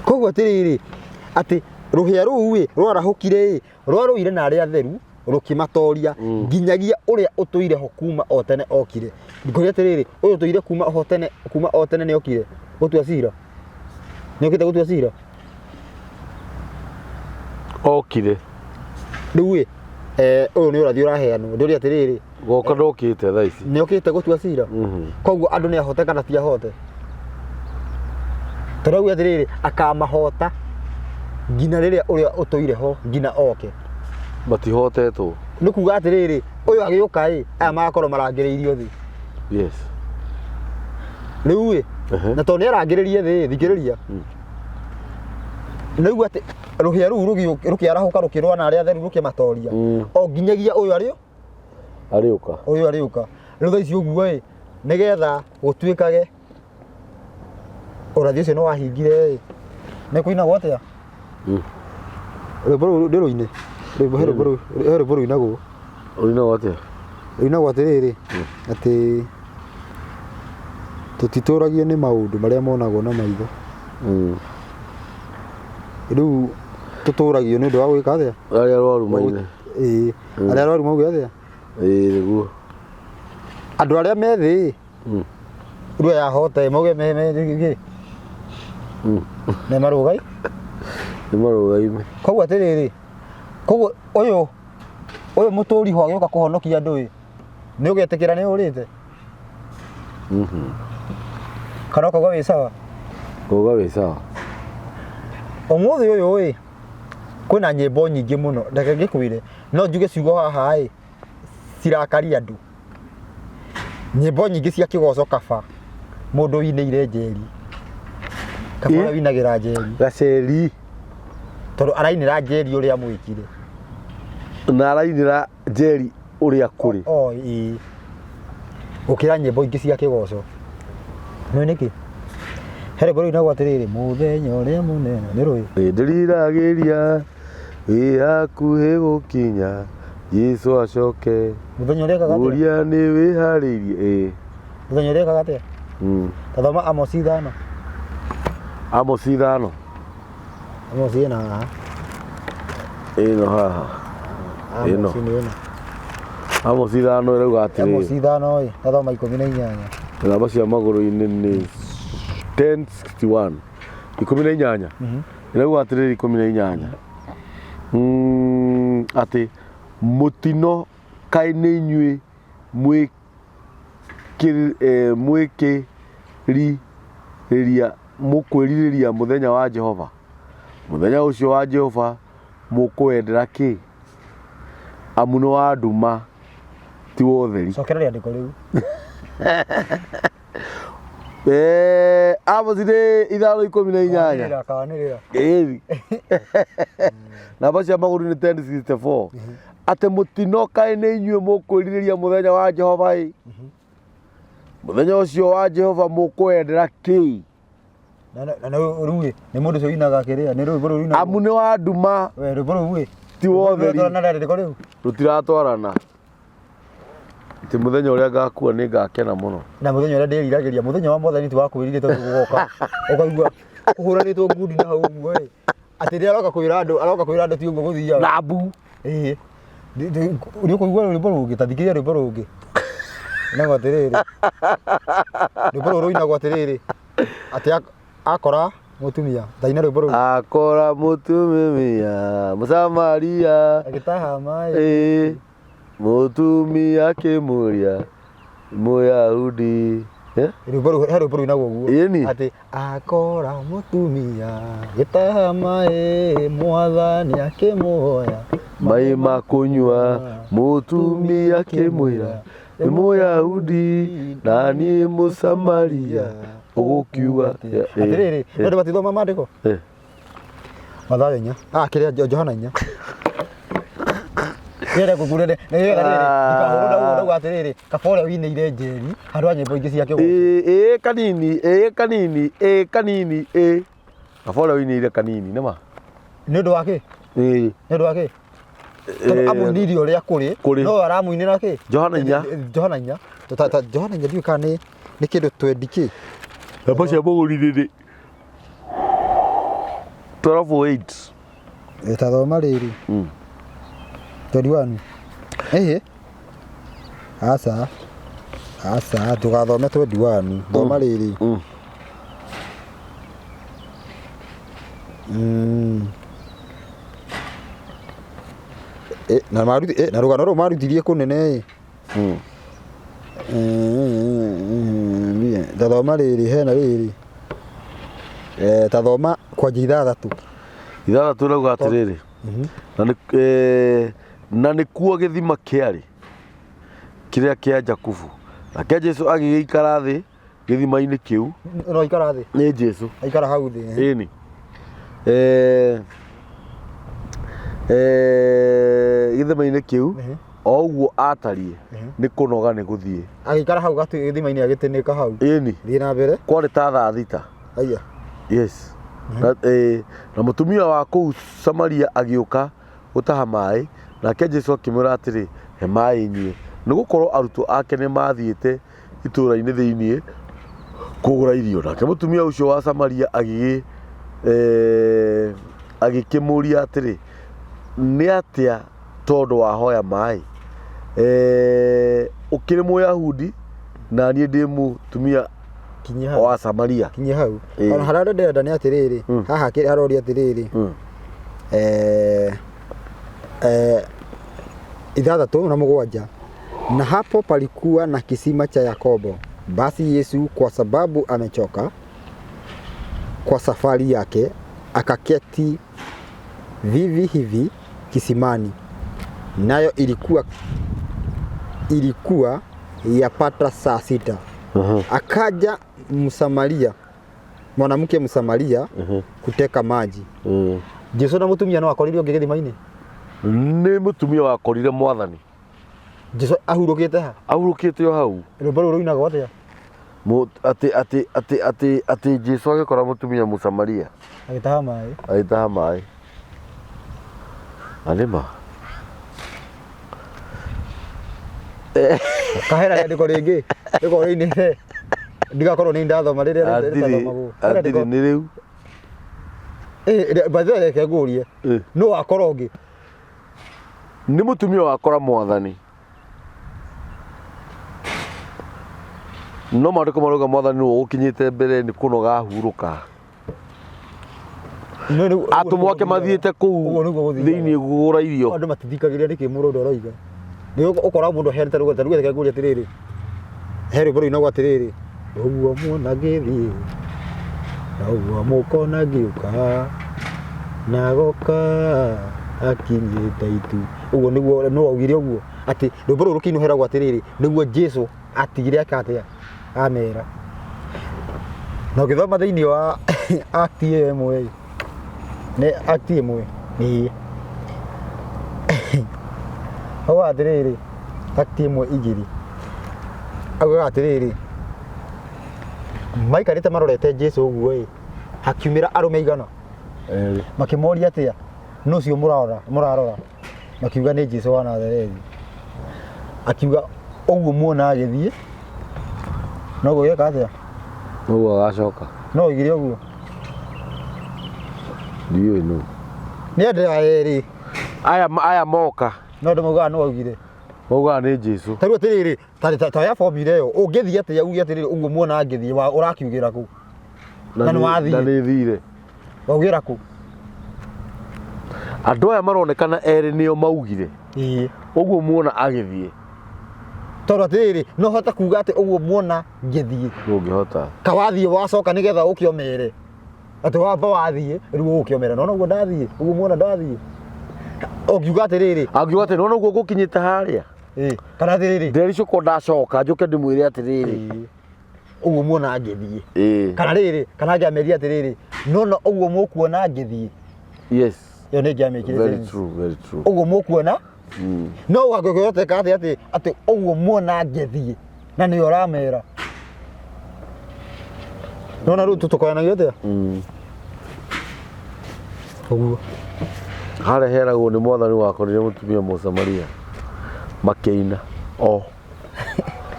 koguo atiriri ati ruhia ruwi rwarahukire rwaruire na aria theru rukimatoria nginyagia uria utuire ho kuma o tene okire ngoria atiriri uyu utuire kuma o tene ni okire gutua cira ni okite gutua cira okire riu uyu ni urathi uraheanwo nduri atiriri goka ndokite thaa ici ni okite gutua cira koguo andu ni ahote kana ti ahote turagu atiriri akamahota ngina riria uria utuire ho ngina oke batihotetwo ni kuga atiriri uyu agiuka aya magakorwo marangiriirio thi yes riu na to ni arangiririe thi thikiriria riu ati ruhia ru rukiarahuka rukirwa na aria theru rukimatoria o nginyagia uyu ariuka riu thaa ici uguo nigetha gutuikage urathi ucio ni wahingire ni kuinagwo atia ndiruine rwimbo ruinagwo ruinagwo atiriri ati tutituragie ni maundu maria monagwo na maitho riu tuturagio ni undu wa gwika atia aria arwaru maine aria arwaru mauga atia niguo andu aria me thi riu yahote mauge me ne marugai koguo atiriri koguo uyu muturi ho agioka kuhonokia andu ni ugetikira ni urite kana koguo wi sawa omuthi uyu kwina nyimbo nyingi muno ndeke ngikwire no njuge ciugo haha cirakaria andu nyimbo nyingi cia kigoco kaba mundu wineire njeri kaba winagira njeri gaceri tondu arainira njeri uria mwikire na arainira njeri uria kuri ukira nyimbo ingi cia kigoco no niki here boro ina gwatiriri muthenya uria munene ni rui ndiriragiria wi hakuhi gukinya Yesu acoke muthenya uria kagatia uria ni wihariirie muthenya uria kagatia tathoma Amos 5 Amos 5 Amos ina ino haha ino Amos 5 irauga atiri Amos 5 tathoma 18 namba cia maguru-ini ni 1061 18 irauga atiriri 18 ati mutino kai ni inyui mukwĩrirĩria mũthenya wa Jehova, mũthenya ũcio wa Jehova mũkwendera kĩ? Amu nĩ wa nduma ti wa ũtheri. Cokereria andĩko rĩu. Amos nĩ 5:18. Kanĩrĩra. Ĩĩ. Namba cia magũrũ nĩ 10:64. Atĩ mũtinokaĩ nĩ inyuĩ mũkwĩrirĩria mũthenya wa Jehova ĩ? Mũthenya ũcio wa Jehova mũkwendera kĩ? Na rĩu nĩ mũndũ ũcio wĩinaga kĩrĩa? Nĩ rwĩmbo rũu wĩinaga? Amu nĩ wa nduma rwĩmbo rũu ti wa ũtheri. Na ndĩko rĩu Rũtiratwarana. Ti mũthenya ũrĩa ngakua nĩ ngakena mũno. Na mũthenya ũrĩa ndĩriragĩria, mũthenya wa Mwathani ti wa kwĩrirĩria tondũ gũgoka. Ũkaigua ũhũranĩtwo ngundi na hau ũguo ĩ. Atĩ rĩrĩa aroka kwĩra andũ ti ũguo gũthiaga. Na mbu. Ĩĩ. Nĩ ũkũigua rwĩmbo rũngĩ, ta thikĩrĩria rwĩmbo rũngĩ. Inagwo atĩrĩrĩ. Rwĩmbo rũu rũinagwo atĩrĩrĩ. Atĩ akora mũtumia. Ndaina rwĩmbo rũu. Akora mũtumia Mũsamaria agĩtaha maĩ. Ĩĩ. Mũtumia akĩmũria Mũyahudi. Rwĩmbo rũu rũinagwo ũguo. Ĩni. Atĩ akora mũtumia agĩtaha maĩ, Mwathani akĩmuoya maĩ ma kũnyua. Mũtumia akĩmwĩra nĩ Mũyahudi na niĩ Mũsamaria. Ũgũkiuga atĩrĩrĩ, nĩ ndĩbatithoma maandĩko Mathayo 4. Kĩrĩa Johana 4. Nĩrĩa ngũkũrĩre ndikahũrwo atĩrĩrĩ, kaba ũrĩa wĩinĩire njeri handũ wa nyĩmbo ingĩ cia kĩgũkũ. Kanini. Kaba ũrĩa wĩinĩire kanini nĩ ma. Nĩ ũndũ wa kĩ? Nĩ ũndũ wa kĩ? Tondũ amũinirie ũrĩa kũrĩ no aramũinĩra kĩ? Johana 4. Johana 4. Johana 4 ndiũĩ kana nĩ kĩndũ twendi kĩ? Namba cia mũgũri nĩ 12:8. Tathoma rĩrĩ. 21. Aca tũgathome 21. Thoma rĩrĩ. Na rũgano rũu marutirie kũnene tathoma rĩrĩ hena rĩrĩ. Tathoma kwanjia 6. 6 rauga atĩrĩrĩ. Na nĩkuo gĩthima kĩarĩ kĩrĩa kĩa Jakubu. Nake Jesũ agĩgĩikara thĩ gĩthima-inĩ kĩu. No ikara thĩ. Nĩ Jesũ. Aikara hau thĩ. Ĩni. Gĩthima-inĩ kĩu o ũguo atariĩ nĩ kũnoga nĩ gũthiĩ. Agĩikara hau gĩthima-inĩ agĩtĩnĩka hau. Ĩni. Thiĩ na mbere. Kwarĩ ta thaa thita. Aya. Yes. Na mũtumia wa kũu Samaria agĩũka gũtaha maĩ. Nake Jesũ akĩmwĩra atĩrĩ, he maĩ inyuĩ. Nĩ gũkorwo arutwo ake nĩ mathiĩte itũũra-inĩ thĩiniĩ kũgũra irio. Nake mũtumia ũcio wa Samaria agĩkĩmũria atĩrĩ, nĩ atĩa tondũ wahoya maĩ? Ũkĩrĩ Mũyahudi na niĩ ndĩ mũtumia wa Samaria. Kinya hau. Ona harĩa ndĩrenda nĩ atĩrĩrĩ, haha haroria atĩrĩrĩ. 6:7. Na hapo palikuwa na kisima cha Yakobo. Basi Yesu kwa sababu amechoka kwa safari yake akaketi vivi hivi kisimani. Nayo ilikuwa yapata saa 6. Akaja Msamaria, mwanamke Msamaria kuteka maji. Jesũ na mũtumia no akorire ũngĩ gĩthima-inĩ? Nĩ mũtumia wakorire Mwathani. Jesũ ahurũkĩte ha? Ahurũkĩte o hau. Rwĩmbo rũu rũinagwo atĩa? Atĩ Jesũ agĩkora mũtumia Mũsamaria Agĩtaha maĩ. Agĩtaha maĩ. Anĩma. Kahera rĩandĩko rĩngĩ rĩkorwo rĩinĩte. Ndigakorwo nĩ ndathoma rĩrĩa rĩtathomagwo. Atirĩ nĩ rĩu. Bathia reke ngũrie. No akorwo ũngĩ. Nĩ mũtumia wakora Mwathani. No maandĩko marauga Mwathani nĩwe ũkinyĩte mbere nĩ kũnoga ahurũka. Atũmwo ake mathiĩte kũu thĩiniĩ kũgũra irio. Andũ matithikagĩrĩria nĩkĩ mũndũ ũndũ aroiga. nä å kora må ndå hete rå rä ngå ria atä rä rä he rwä mbo rå inagwo atä rä rä å guo muona ngä thiä na å guo må kona ngä å ka na goka akinyä te itu å guo nä guo no augire å guo atä rwä mbo rå rå kä inå heragwo atä rä rä nä guo Jesu atigire akatä amera na å gä thoma thä inä wa act ä mwe nä act ä mwe nä hau atä rä rä act ä mwe igä rä augaga atä rä rä maikarä te marorete Jesu å guo hakiumä ra arå me igana makä moria atä a no cio må rarora makiuga nä Jesu wa Nazareti akiuga å guo muona agä thiä no gå gä ka atä a no guo agacoka no igire å guo ndiå no nä andå erä aya moka no ndå maugaga no augire maugaga nä Jesu tarä u atä rä rä ta ya formire ä yo å ngä thiä atä auge atä rä rä å guo muona ngä thiä å rakiugä ra kå na nä wathiä na nä thire waugä ra kå andå aya maronekana erä nä o maugire ä å guo muona agä thiä tondå atä rä rä no hote kuga atä å guo muona ngä thiä ndå ngä hota ka wathiä wacoka nä getha å kä omere atä wamba wathiä rä u å kä omera nona å guo ndathiä å guo muona ndathiä å ngiuga atä rä rä angiuga atä nona å guo gå kinyä te harä a kana atä rä rä ndericå ndacoka njå ke ndä mwä re atä rä rä å guo muona ngä thiä kana rä rä kana ngä ameria atä rä rä nona å guo må kuona ngä thiä ä yo nä ngä amä kä very rä true very true å guo må kuona no gagä gä oteka atä atä å guo muona ngä thiä na nä o ramera nona rä u tå koyanagio atä å guo harä heragwo nä mwathani wakorire må tumia må Samaria makä ina o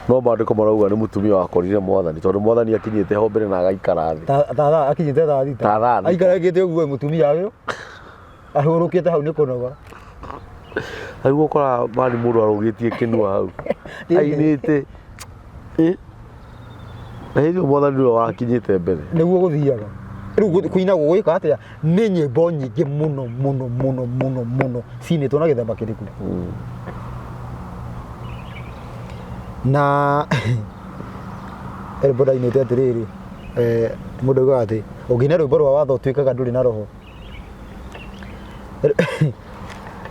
no mandä ko marauga nä må tumia wakorire mwathani tondå mwathani akinyä te ho mbere na agaikara thä akinyä te Ta aikaragä te å guo må tumia å yå ahå rå kä te hau nä kå noga rä u kora mani må ndå arå gä tie kä nua hau ainä te na hä rio mwathani nä we wakinyä te mbere nä guo gå thiaga rä u kå inagwo gå gä ka atä a nä nyä mbo nyingä må no må no må no må no må no cinä two na gä themba kä rä ku na rwimbo ndainä te atä rä rä må ndå augaga atä å ngä na rwimbo rwa watho å tuä kaga ndå rä na roho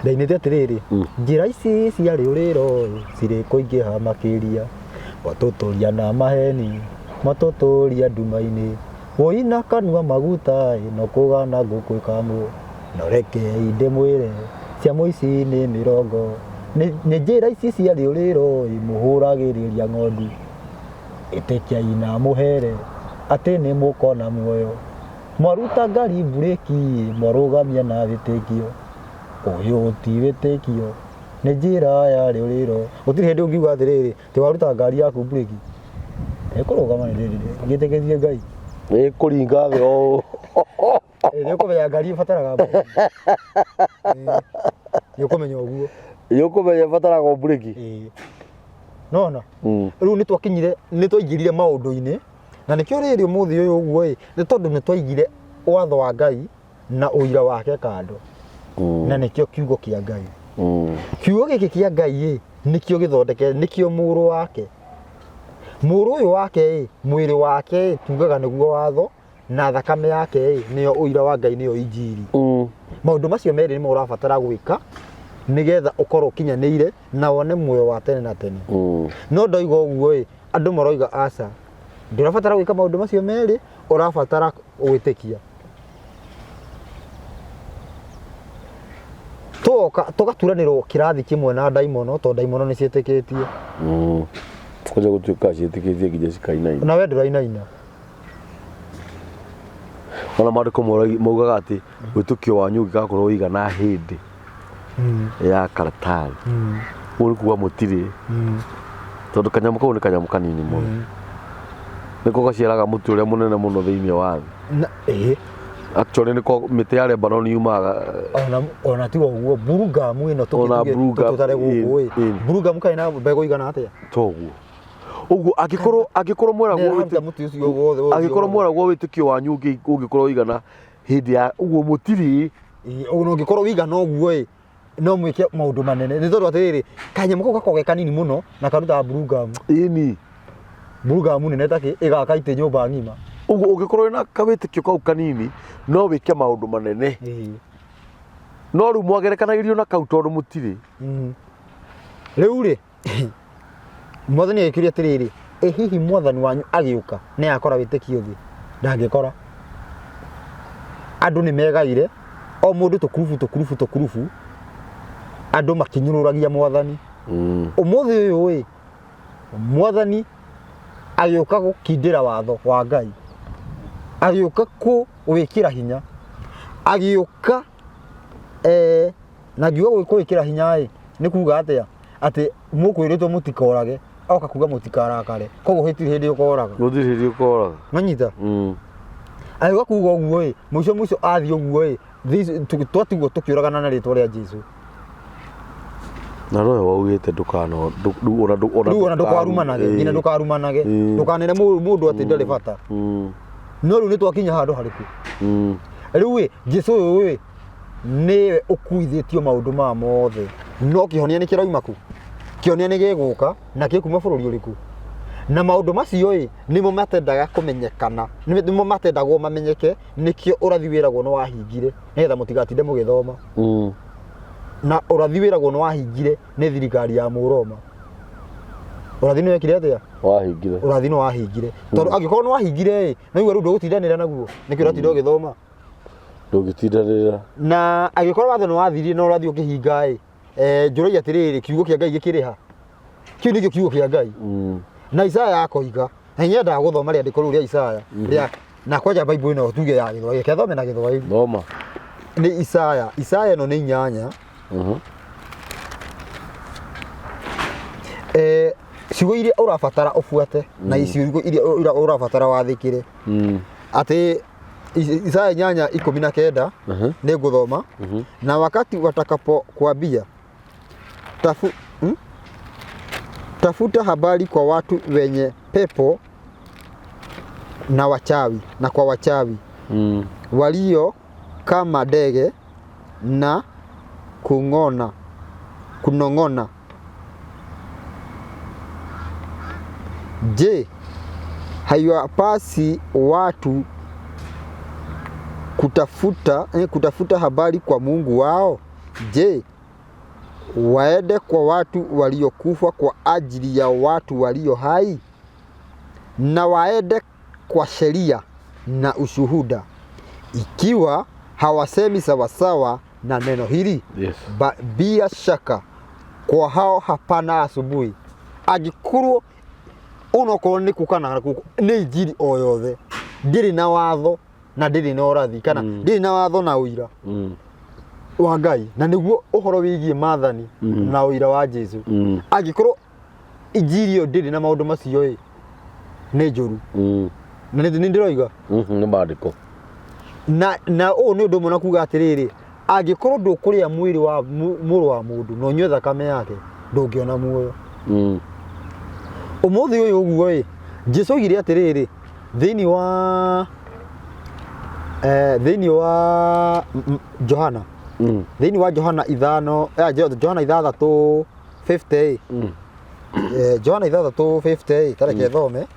ndainä te atä rä rä njä ra ici ciarä å rä ro cirä kå ingä ha makä ria matå ria na maheni matå ria nduma-inä woina kanua maguta no kå gana ngå kwä kamwo no rekei ndä mwä re ciamo ici nä mä rongo nä njä ra ici ciarä å rä ro må hå ragä rä ria ng'ondu ä tä kiai na må here atä nä må kona muoyo mwaruta ngari mburĩki mwarũgamia na wĩtĩkio ũyũ ti wĩtĩkio nĩ njĩra yarĩ ũrĩro gũtirĩ hĩndĩ ũngiuga atĩrĩrĩ tĩ waruta ngari yaku mburĩki ĩkũrũgama ngĩtĩkĩtie Ngai ĩkũringa thĩ o nĩ ũkũmenya ngari ĩbataraga nĩ ũkũmenya ũguo ĩkũmenya ĩbataraga mburĩki nona rĩu nĩ twaingĩrire maũndũ-inĩ na nĩkĩo rĩrĩ ũmũthĩ ũyũ ũguo nĩ tondũ nĩ twaigire watho wa Ngai na ũira wake kando na nĩkĩo kiugo kĩa Ngai kiugo gĩkĩ kĩa Ngai nĩkĩo gĩthondeke nĩkĩo mũrũ wake mũrũ ũyũ wake mwĩrĩ wake tugaga nĩguo watho na thakame yake nĩyo ũira wa Ngai nĩyo injiri maũndũ macio merĩ nĩmo ũrabatara gwĩka nĩgetha ũkorwo ũkinyanĩire na wone muoyo wa tene na tene no ndoiga ũguo andũ maroiga aca ndũrabatara gwĩka maũndũ macio merĩ ũrabatara gwĩtĩkia tũgaturanĩrwo kĩrathi kĩmwe na ndaimono tondũ ndaimono nĩ ciĩtĩkĩtie koja gũtuĩka ciĩtĩkĩtie nginya cikainaina na we ndũrainaina ona maandĩko maugaga atĩ wĩtũkio wanyu ũngĩgakorwo ũigana hĩndĩ ya karatathi ũguo nĩ kuuga mũtirĩ tondũ kanyamũ kau nĩ kanyamũ kanini mũno nĩko gaciaraga mũtĩ ũrĩa mũnene mũno thĩinĩ wa thĩ actually nĩko mĩtĩ ya Lebanon yumaga ona tiga ũguo Burugamu ĩno tũtare gũkũ Burugamu kaĩ na mbegũ igana atĩa toguo ũguo angĩkorwo mweragwo wĩtĩkio wanyu ũngĩkorwo ũigana hĩndĩ ya ũguo mũtirĩ ũguo ũngĩkorwo ũigana ũguo no mwike maundu manene ni tondu atiriri kanyamå kau gakoragwo kanini muno na karuta burungamu ini burungamu nene taki igaka ite nyumba ng'ima uguo ungikorwo na kawitikio kau kanini no wike maundu manene no riu mwagerekanagirio na kau tondu mutiri riu ri mwathani agikiria atiriri hihi mwathani wanyu agiuka ni akora witikio thi ndangikora andu ni megaire o mundu tukurubu andu makinyururagia mwathani umuthi uyu wi mwathani agiuka gukindira watho wa Ngai agiuka ku wikira hinya agiuka na giuga gwikira hinya ni kuga atia ati mukwiritwo mutikorage oka kuga mutikarakare koguo hitiri hindi ukoraga gutiri hindi ukoraga manyita agiuka kuga uguo muico athi uguo twatiguo tukiuragana na ritwa ria Jesu na roho waugite ndukana ona ndukarumanage ngina ndukarumanage ndukanene mundu ati ndari bata no riu ni twakinya handu hariku riu wi Jesu uyu wi niwe ukuithitio maundu ma mothe no kihonia ni kirauma ku kionia ni giguka na gikuma bururi uriku na maundu macio nimo matendaga kumenyekana nimo matendagwo mamenyeke nikio urathi wiragwo no wahingire nigetha mutigatinde mugithoma na urathi wiragwo no wahingire ni thirikari ya Muroma urathi ni wekire atia wahingire urathi no wahingire tondu angikorwo no wahingire na iwe ru ndugutindanira naguo nikio uratinda ugithoma ndugitindanira na angikorwo watho no wathirie no urathi ukihinga njuragia atiriri kiugo kia Ngai gikiriha kiu nikio kiugo kia Ngai na Isaya akoiga na nyenda guthoma ria ndiko ria Isaya ria na kwaja Bible ino tuge ya githwahili kethome na githwahili thoma ni Isaya no ni 8 ciugo iria urabatara ufuate na ciugo iria urabatara wathikire ati Isaya 8:19 ni nguthoma na wakati watakapo kuambia tafuta habari kwa watu wenye pepo na wachawi na kwa wachawi walio kama ndege na kunong'ona. Je, haiwapasi watu kutafuta habari kwa Mungu wao? Je, waende kwa watu waliokufa kwa ajili ya watu walio hai? Na waende kwa sheria na ushuhuda, ikiwa hawasemi sawasawa na neno hili? Yes. Bila shaka kwa hao hapana asubuhi. Agikorwo unokorwo ni kukana ni injiri o yothe ndiri na watho na ndiri na urathi kana ndiri na watho na uira wa Ngai na niguo uhoro wigie maathani na uira wa Jesu agikorwo injiri o ndiri na maundu macio ni njuru na ni ndiroiga ni maandiko na o ni undu mona kuga atiriri agikorwo ndukuria mwiri wa muru wa mundu no nywe thakame yake ndungiona muoyo umuthi uyu uguo Jesu oigire atiriri thiini wa Johana thiini wa Johana 5 Johana 6:50 Johana 6:50 tareke thome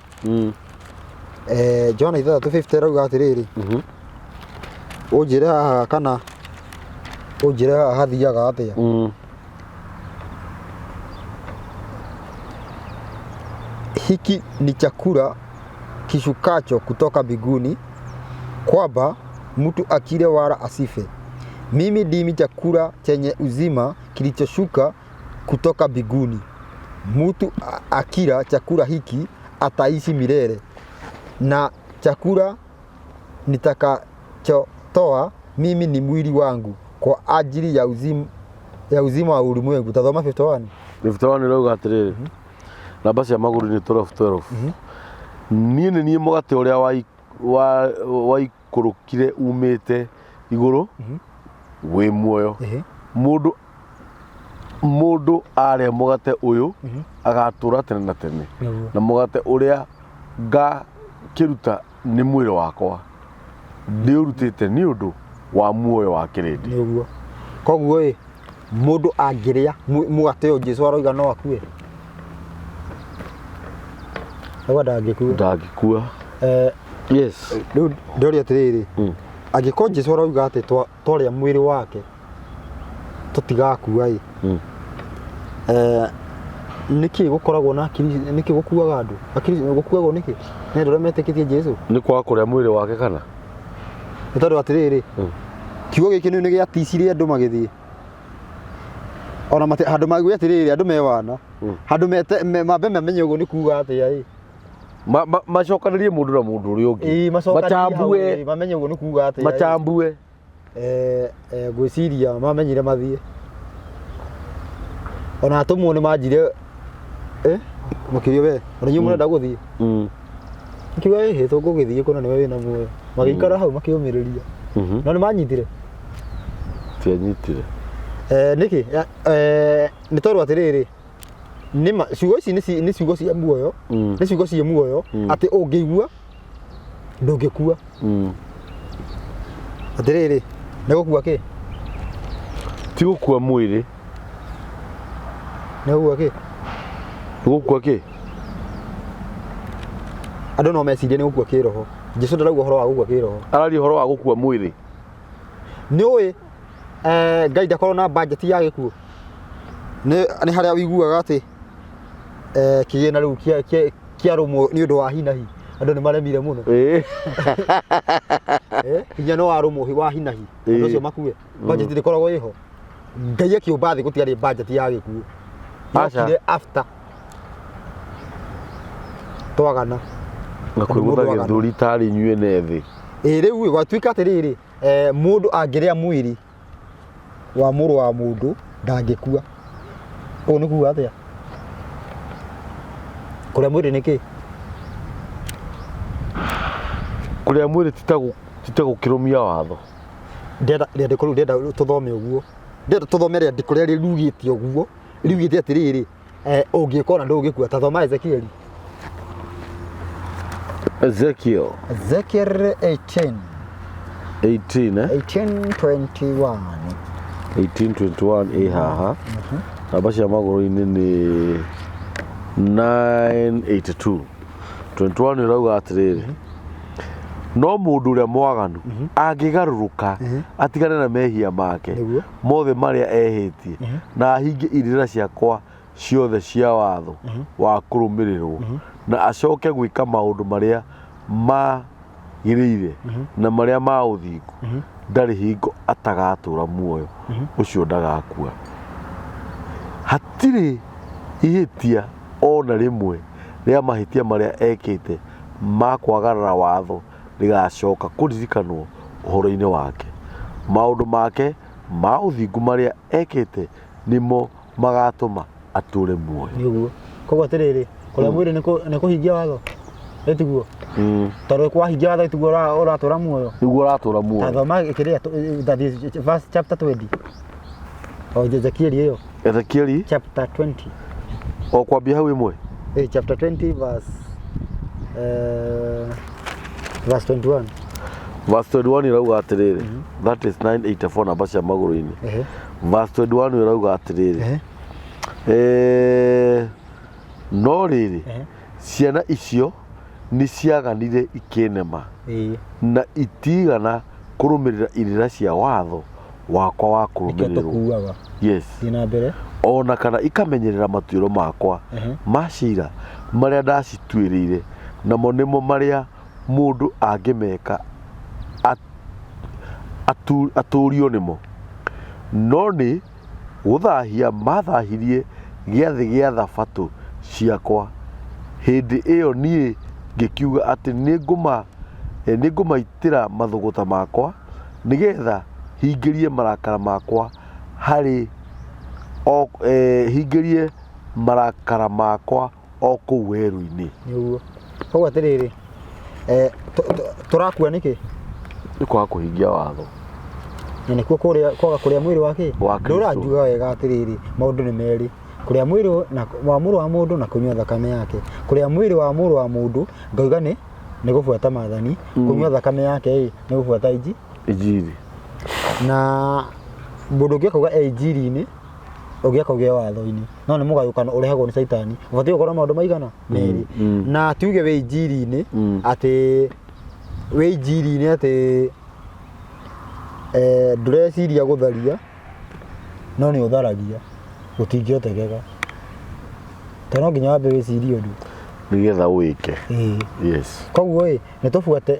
Johana 6:50 rauga atiriri unjire haha kana unjire haha hathiaga atia hiki ni chakula kishukacho kutoka mbinguni, kwamba mtu akile wala asife. Mimi ndimi chakula chenye uzima kilichoshuka kutoka mbinguni. Mtu akila chakula hiki ataishi milele, na chakula nitakachotoa mimi ni mwili wangu kwa ajili ya uzima wa ulimwengu. Tazama 51 rauga atiriri namba cia maguru ni 12 niĩ nĩ niĩ mũgate ũrĩa waikurukire umĩte igũrũ wĩ muoyo mũndũ arĩa mũgate ũyũ agatũra tene na tene na mũgate ũrĩa ngakĩruta nĩ mwĩrĩ wakwa ndĩũrutĩte nĩ ũndũ wa muoyo wa kĩrĩndĩ. Nĩguo koguo mundu angiria mugate uyu Jesu aroiga no akue awa ndangikua yes riu ndoria atiriri angiko Jesu aroiga ati twaria mwiri wake tutigakua i niki gukoragwo na akiri niki gukuaga andu akiri gukuagwo niki ne ndore metikitie Jesu ni kwa kuria mwiri wake kana tondu atiriri kiugo giki ni giaticirie andu magithie ona mate handu magwe atiriri andu mewana handu mambe mamenye uguo ni kuuga atia i macokanirie mundu na mundu uri ungi macambue mamenye uguo ni kuuga atia macambue gwiciria mamenyire mathie ona atumwo ni manjire makirio we ona nyu murenda guthie kiuga he tungugithie kuna niwe wina muoyo magikara hau makiumiriria no ni manyitire tianyitire niki ni tondu atiriri nima ciugo ici ni ciugo cia muoyo ni ciugo cia muoyo ati ungigua ndungikua atiriri ni gukua ki ti gukua mwiri ni gukua ki ni gukua ki andu no meciria ni gukua ki roho Jesu ndarauga horo wa gukua ki roho arari horo wa gukua mwiri ni ui Ngai ndakorwo na budget ya gikuo ni haria wiguaga ati kigina riu kia rumo ni undu wa hinahi andu ni maremire muno kinya no arumo wa hinahi andu cio makue budget ndikoragwo iho Ngai akiumba thi gutiari budget ya gikuo akire after twagana na kwiguthagia thuri tari nyue nethi riu gwatuika atiriri mundu angiria mwiri wa muru wa mundu ndangikua o ni kuuga atia kuria mwiri niki kuria mwiri titagukirumia watho ndenda kuru ndenda tuthome uguo ndenda tuthome ria ndikuria rirugitie uguo riugite atiriri ungikona ndungikua tathoma Ezekiel 18 18:21 18:21 haha namba cia maguru-ini ni 9:82 21 irauga atiriri no mundu uria mwaganu angigaruruka atigane na mehia make mothe maria ehitie na ahinge irira ciakwa ciothe cia watho wa kurumirirwo na acoke gwika maundu maria magiriire na maria ma uthingu ndari hingo atagatura muoyo ucio ndagakua hatiri ihitia ona rimwe ria mahitia maria ekite ma kwagarara watho rigacoka kuririkanwo uhoro-ini wake maundu make ma uthingu maria ekite nimo magatuma ature muoyo niguo koguo atiriri kuria mwiri ni kuhingia watho etiguo tondu kwahingia watho etiguo uratura muoyo niguo uratura muoyo tathoma ikiria verse chapter 20 o Ezekiel chapter 20 o kwambia hau imwe chapter 20 verse 21 verse 21 irauga atiriri that is 984 namba cia maguru-ini verse 21 irauga atiriri no riri ciana icio ni ciaganire ikinema na itigana kurumirira irira cia watho wakwa wa kurumirirwo yes ina mbere ona kana ikamenyerera matuiro makwa macira maria ndacituirire namo nimo maria mundu angimeka aturio nimo no ni guthahia mathahirie giathi gia thabatu ciakwa hindi iyo nie ngikiuga ati ningumaitira mathuguta makwa nigetha hingirie marakara makwa hari hingirie marakara makwa o kuu weru-ini niguo koguo atiriri turakua niki ni kwaga kuhingia watho na nikuo kwaga kuria mwiri wake nduranjuga wega atiriri maundu ni meri kuria mwiri wa muru wa mundu na kunyua thakame yake kuria mwiri wa muru wa mundu ngauga ni gufuata mathani kunyua thakame yake ni gufuata injiri na mundu ngi kuga injiri-ini ũgĩaka ũgĩa watho-inĩ no nĩ mũgayũkano ũrehagwo nĩ caitani ũbatiĩ gũkorwo maũndũ maigana merĩ na tuge wĩ injiri-inĩ atĩ wĩ injiri-inĩ atĩ ndũreciria gũtharia no nĩ ũtharagia gũtingĩhotekeka tondũ no nginya wambe wĩcirie ũndũ nĩgetha ũwĩke yes koguo nĩtũbuate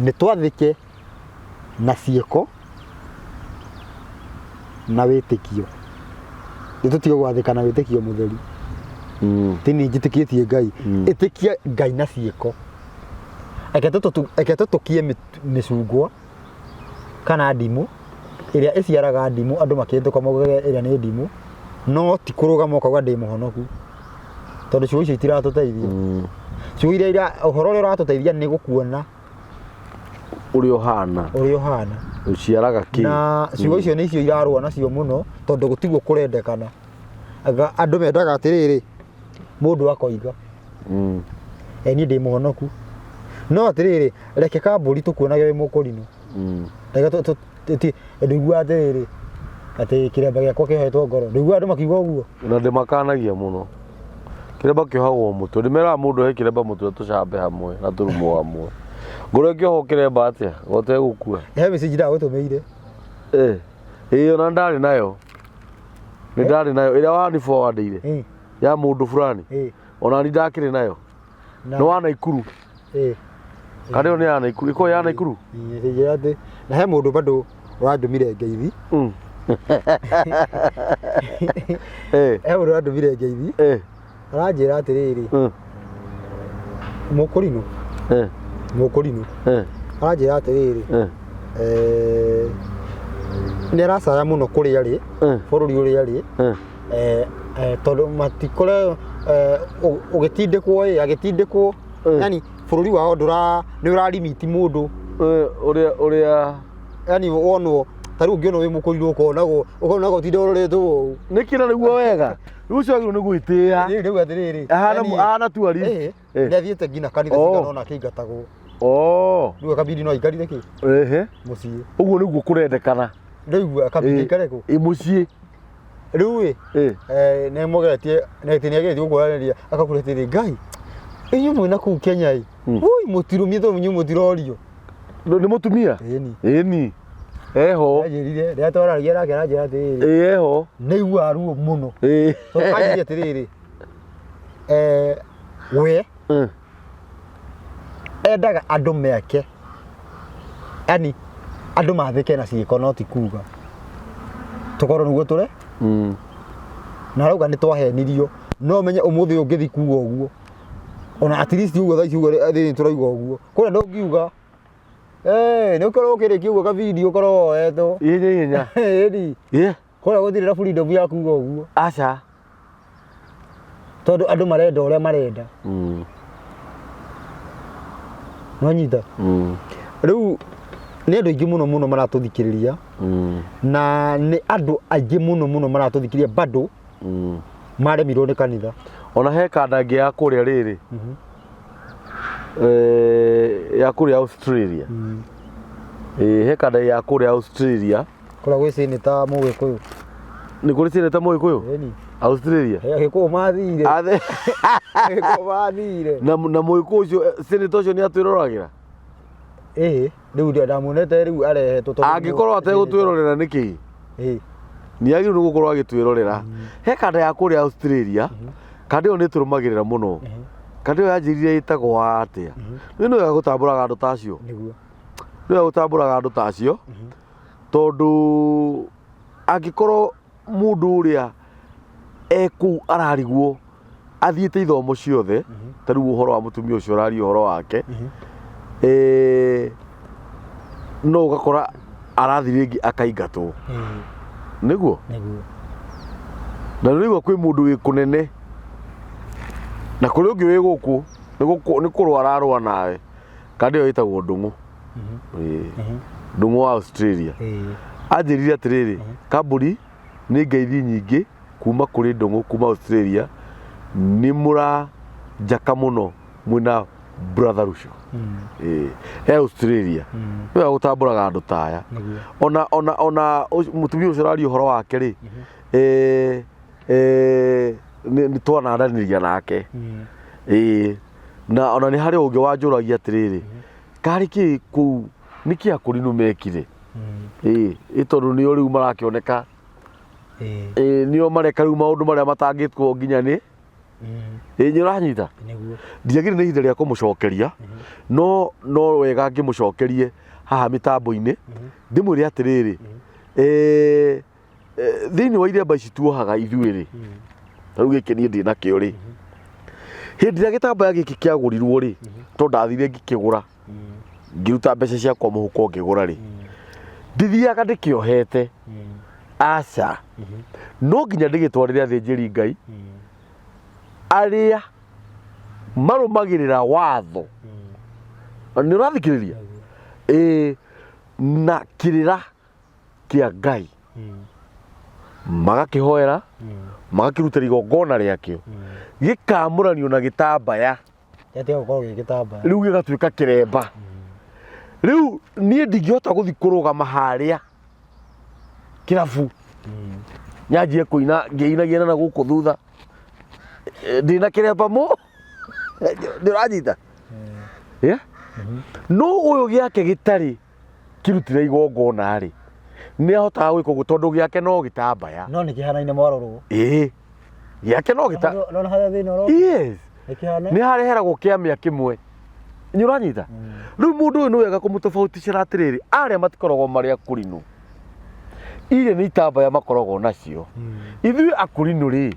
nĩtwathĩke na ciĩko na wĩtĩkio nĩtũtige gwathĩka na wĩtĩkio mũtheri tini njĩtĩkĩtie Ngai ĩtĩkia Ngai na ciĩko eke tũtũkie mĩcungwa kana ndimũ ĩrĩa ĩciaraga ndimũ andũ makĩhĩtũka maugaga ĩrĩa nĩ ndimũ no ti kũrũgama ũkauga ndĩ mũhonoku tondũ ciugo icio itiratũteithia ciugo iria ũhoro ũrĩa ũratũteithia nĩ gũkuona ũrĩa ũhana ũciaraga kĩ na ciugo icio nĩ icio irarũa nacio mũno tondũ gũtiguo kũrendekana andũ mendaga atĩrĩrĩ mũndũ akoiga niĩ ndĩ mũhonoku no atĩrĩrĩ reke kambũri tũkuonage wĩ mũkũrinũ reke ndũigua atĩrĩrĩ atĩ kĩremba gĩakwa kĩohetwo ngoro ndũigua andũ makiuga ũguo na ndĩmakanagia mũno kĩremba kĩohagwo mũtwe ndĩmeraga mũndũ he kĩremba mũtwe tũcambe hamwe na tũrumwo hamwe ngoro ĩkĩohwo kĩremba atĩa gotegũkua he message ndagũtũmĩire ona ndarĩ nayo nĩ ndarĩ nayo ĩrĩa wani forwardĩire ya mũndũ fulani ona ni ndakĩrĩ nayo nĩ wa Naikuru kana nĩ ya Naikuru ĩko ya Naikuru na he mũndũ bado ũrandũmire ngeithi he mũndũ ũrandũmire ngeithi aranjĩra atĩrĩrĩ mũkũrinũ aranjĩra atĩrĩrĩ nĩ aracaya mũno kũrĩa arĩ bũrũri ũrĩa arĩ tondũ matikore ũgĩtindĩkwo agĩtindĩkwo yani bũrũri wao nĩ ũrarimiti mũndũ ũrĩa yani wonwo tarĩu ũngĩona wĩ mũkũrinũ ũkonaga ũtinde ũroretwo nĩ kĩna nĩguo wega rĩu ũcio agĩrĩirwo nĩ gwĩtĩĩa rĩu atĩrĩrĩ ahana tuari nĩ athiĩte nginya kanitha cigana ona akĩingatagwo rĩu akabidi no aikarire kĩ mũciĩ ũguo nĩguo kũrendekana rĩu akabidi aikare kũ mũciĩ rĩu nĩ mũgeretie nĩ ageretie gũkũranĩria akakureteria Ngai inyuĩ mwĩna kũu Kenya mũtirumie tondũ inyuĩ mũtirorio nĩ mũtumia ĩni eho anjĩrire rĩrĩa twaragia nake aranjĩra atĩrĩrĩ eho nĩigua ruo mũno tondũ anjĩrire atĩrĩrĩ we endaga andũ meke yani andũ mathĩke na ciĩko no ti kuga tũkorwo nĩguo tũre na arauga nĩ twahenirio no menye ũmũthĩ ũngĩthi kuga ũguo ona at least uguo thaici uguo thĩinĩ tũrauga ũguo kũrĩa ndũngiuga nĩ ũkorwo ũkĩrĩkia ũguo kabindio ũkorwo woetwo ihenya ĩni kũrĩa gũtirĩ na freedom ya kuga ũguo aca tondũ andũ marenda ũrĩa marenda nwanyita rĩu nĩ andũ aingĩ mũno maratũthikĩrĩria na nĩ andũ aingĩ mũno maratũthikĩrĩria bado maremirwo nĩ kanitha ona he kandangi ya kũrĩa rĩrĩ ya kũrĩa Australia he kandangi ya kũrĩa Australia kũrĩa gwĩ seneta Mũgĩkũyũ nĩ kũrĩ seneta Mũgĩkũyũ Australia Agĩkũyũ mathire Agĩkũyũ mathire na Mũgĩkũyũ ũcio seneta ũcio nĩ atwĩroragĩra rĩu ndamuonete rĩu arehetwo angĩkorwo ategũtwĩrorera nĩkĩ nĩ agĩrĩirwo nĩ gũkorwo agĩtwĩrorera he kanda ya kũrĩa Australia kanda ĩyo nĩ tũrũmagĩrĩra mũno kanda ĩyo yanjĩrire ĩtagwo atĩa nĩ wega gũtambũraga andũ ta acio nĩ wega gũtambũraga andũ ta acio tondũ angĩkorwo mũndũ ũrĩa ekũu ararigwo athiĩte ithomo ciothe ta rĩu ũhoro wa mũtumia ũcio ũraria ũhoro wake no ũgakora arathi rĩngĩ akaingatwo nĩguo na rĩu kwĩ mũndũ wĩ kũnene na kũrĩ ũngĩ wĩ gũkũ nĩ kũrũa ararũa nawe kandi ĩyo ĩtagwo ndũng'ũ ndũng'ũ wa Australia anjĩrire atĩrĩrĩ kambũri nĩ ngeithi nyingĩ kuma kũrĩ ndũng'ũ kuma Australia nĩ mũranjaka mũno mwĩna brother Rusho he Australia we gutamburaga andu taya ona mutumia ucio rari uhoro wake ri ni twanaraniria nake na ona ni hari ungi wanjuragia atiriri kari ki ku niki akurinu mekire tondu ni riu marakioneka nio mareka riu maundu maria matangitwo nginya ni nĩ ũranyita ndiagire nĩ ihinda rĩa kũmũcokeria no wega ngĩmũcokerie haha mĩtambo-inĩ ndĩmwĩre atĩrĩrĩ thĩinĩ wa iremba ici tuohaga ithuĩ-rĩ ta rĩu gĩkĩ niĩ ndĩ nakĩo rĩ hĩndĩ ĩrĩa gĩtambaya gĩkĩ kĩagũrirwo rĩ tondũ ndathire ngĩkĩgũra ngĩruta mbeca ciakwa mũhuko ngĩgũra rĩ ndithiaga ndĩkĩohete aca no nginya ndĩgĩtwarĩre athĩnjĩri Ngai arĩa marũmagĩrĩra watho nĩ ũrathikĩrĩria na kĩrĩra kĩa Ngai magakĩhoera magakĩrutĩra igongona rĩakĩo gĩkamũranio na gĩtambaya rĩu gĩgatuĩka kĩremba rĩu niĩ ndingĩhota gũthiĩ kũrũgama harĩa kĩrabu nyanjie kũina ngĩinagia na gũkũ thutha ndina kĩremba mu nĩ ũranyita no ũyũ gĩake gĩtarĩ kĩrutĩra igongona rĩ nĩ ahotaga gwĩka ũguo tondũ gĩake no gĩtambaya no nĩ kĩhanaine mwarorwo gĩake no nĩ hareheragwo kĩamĩa kĩmwe nĩ ũranyita rĩu mũndũ ũyũ nĩ wega kũmũtobauticĩra atĩrĩrĩ arĩa matikoragwo marĩ akũrinũ iria nĩ itambaya makoragwo nacio ithuĩ akũrinũ rĩ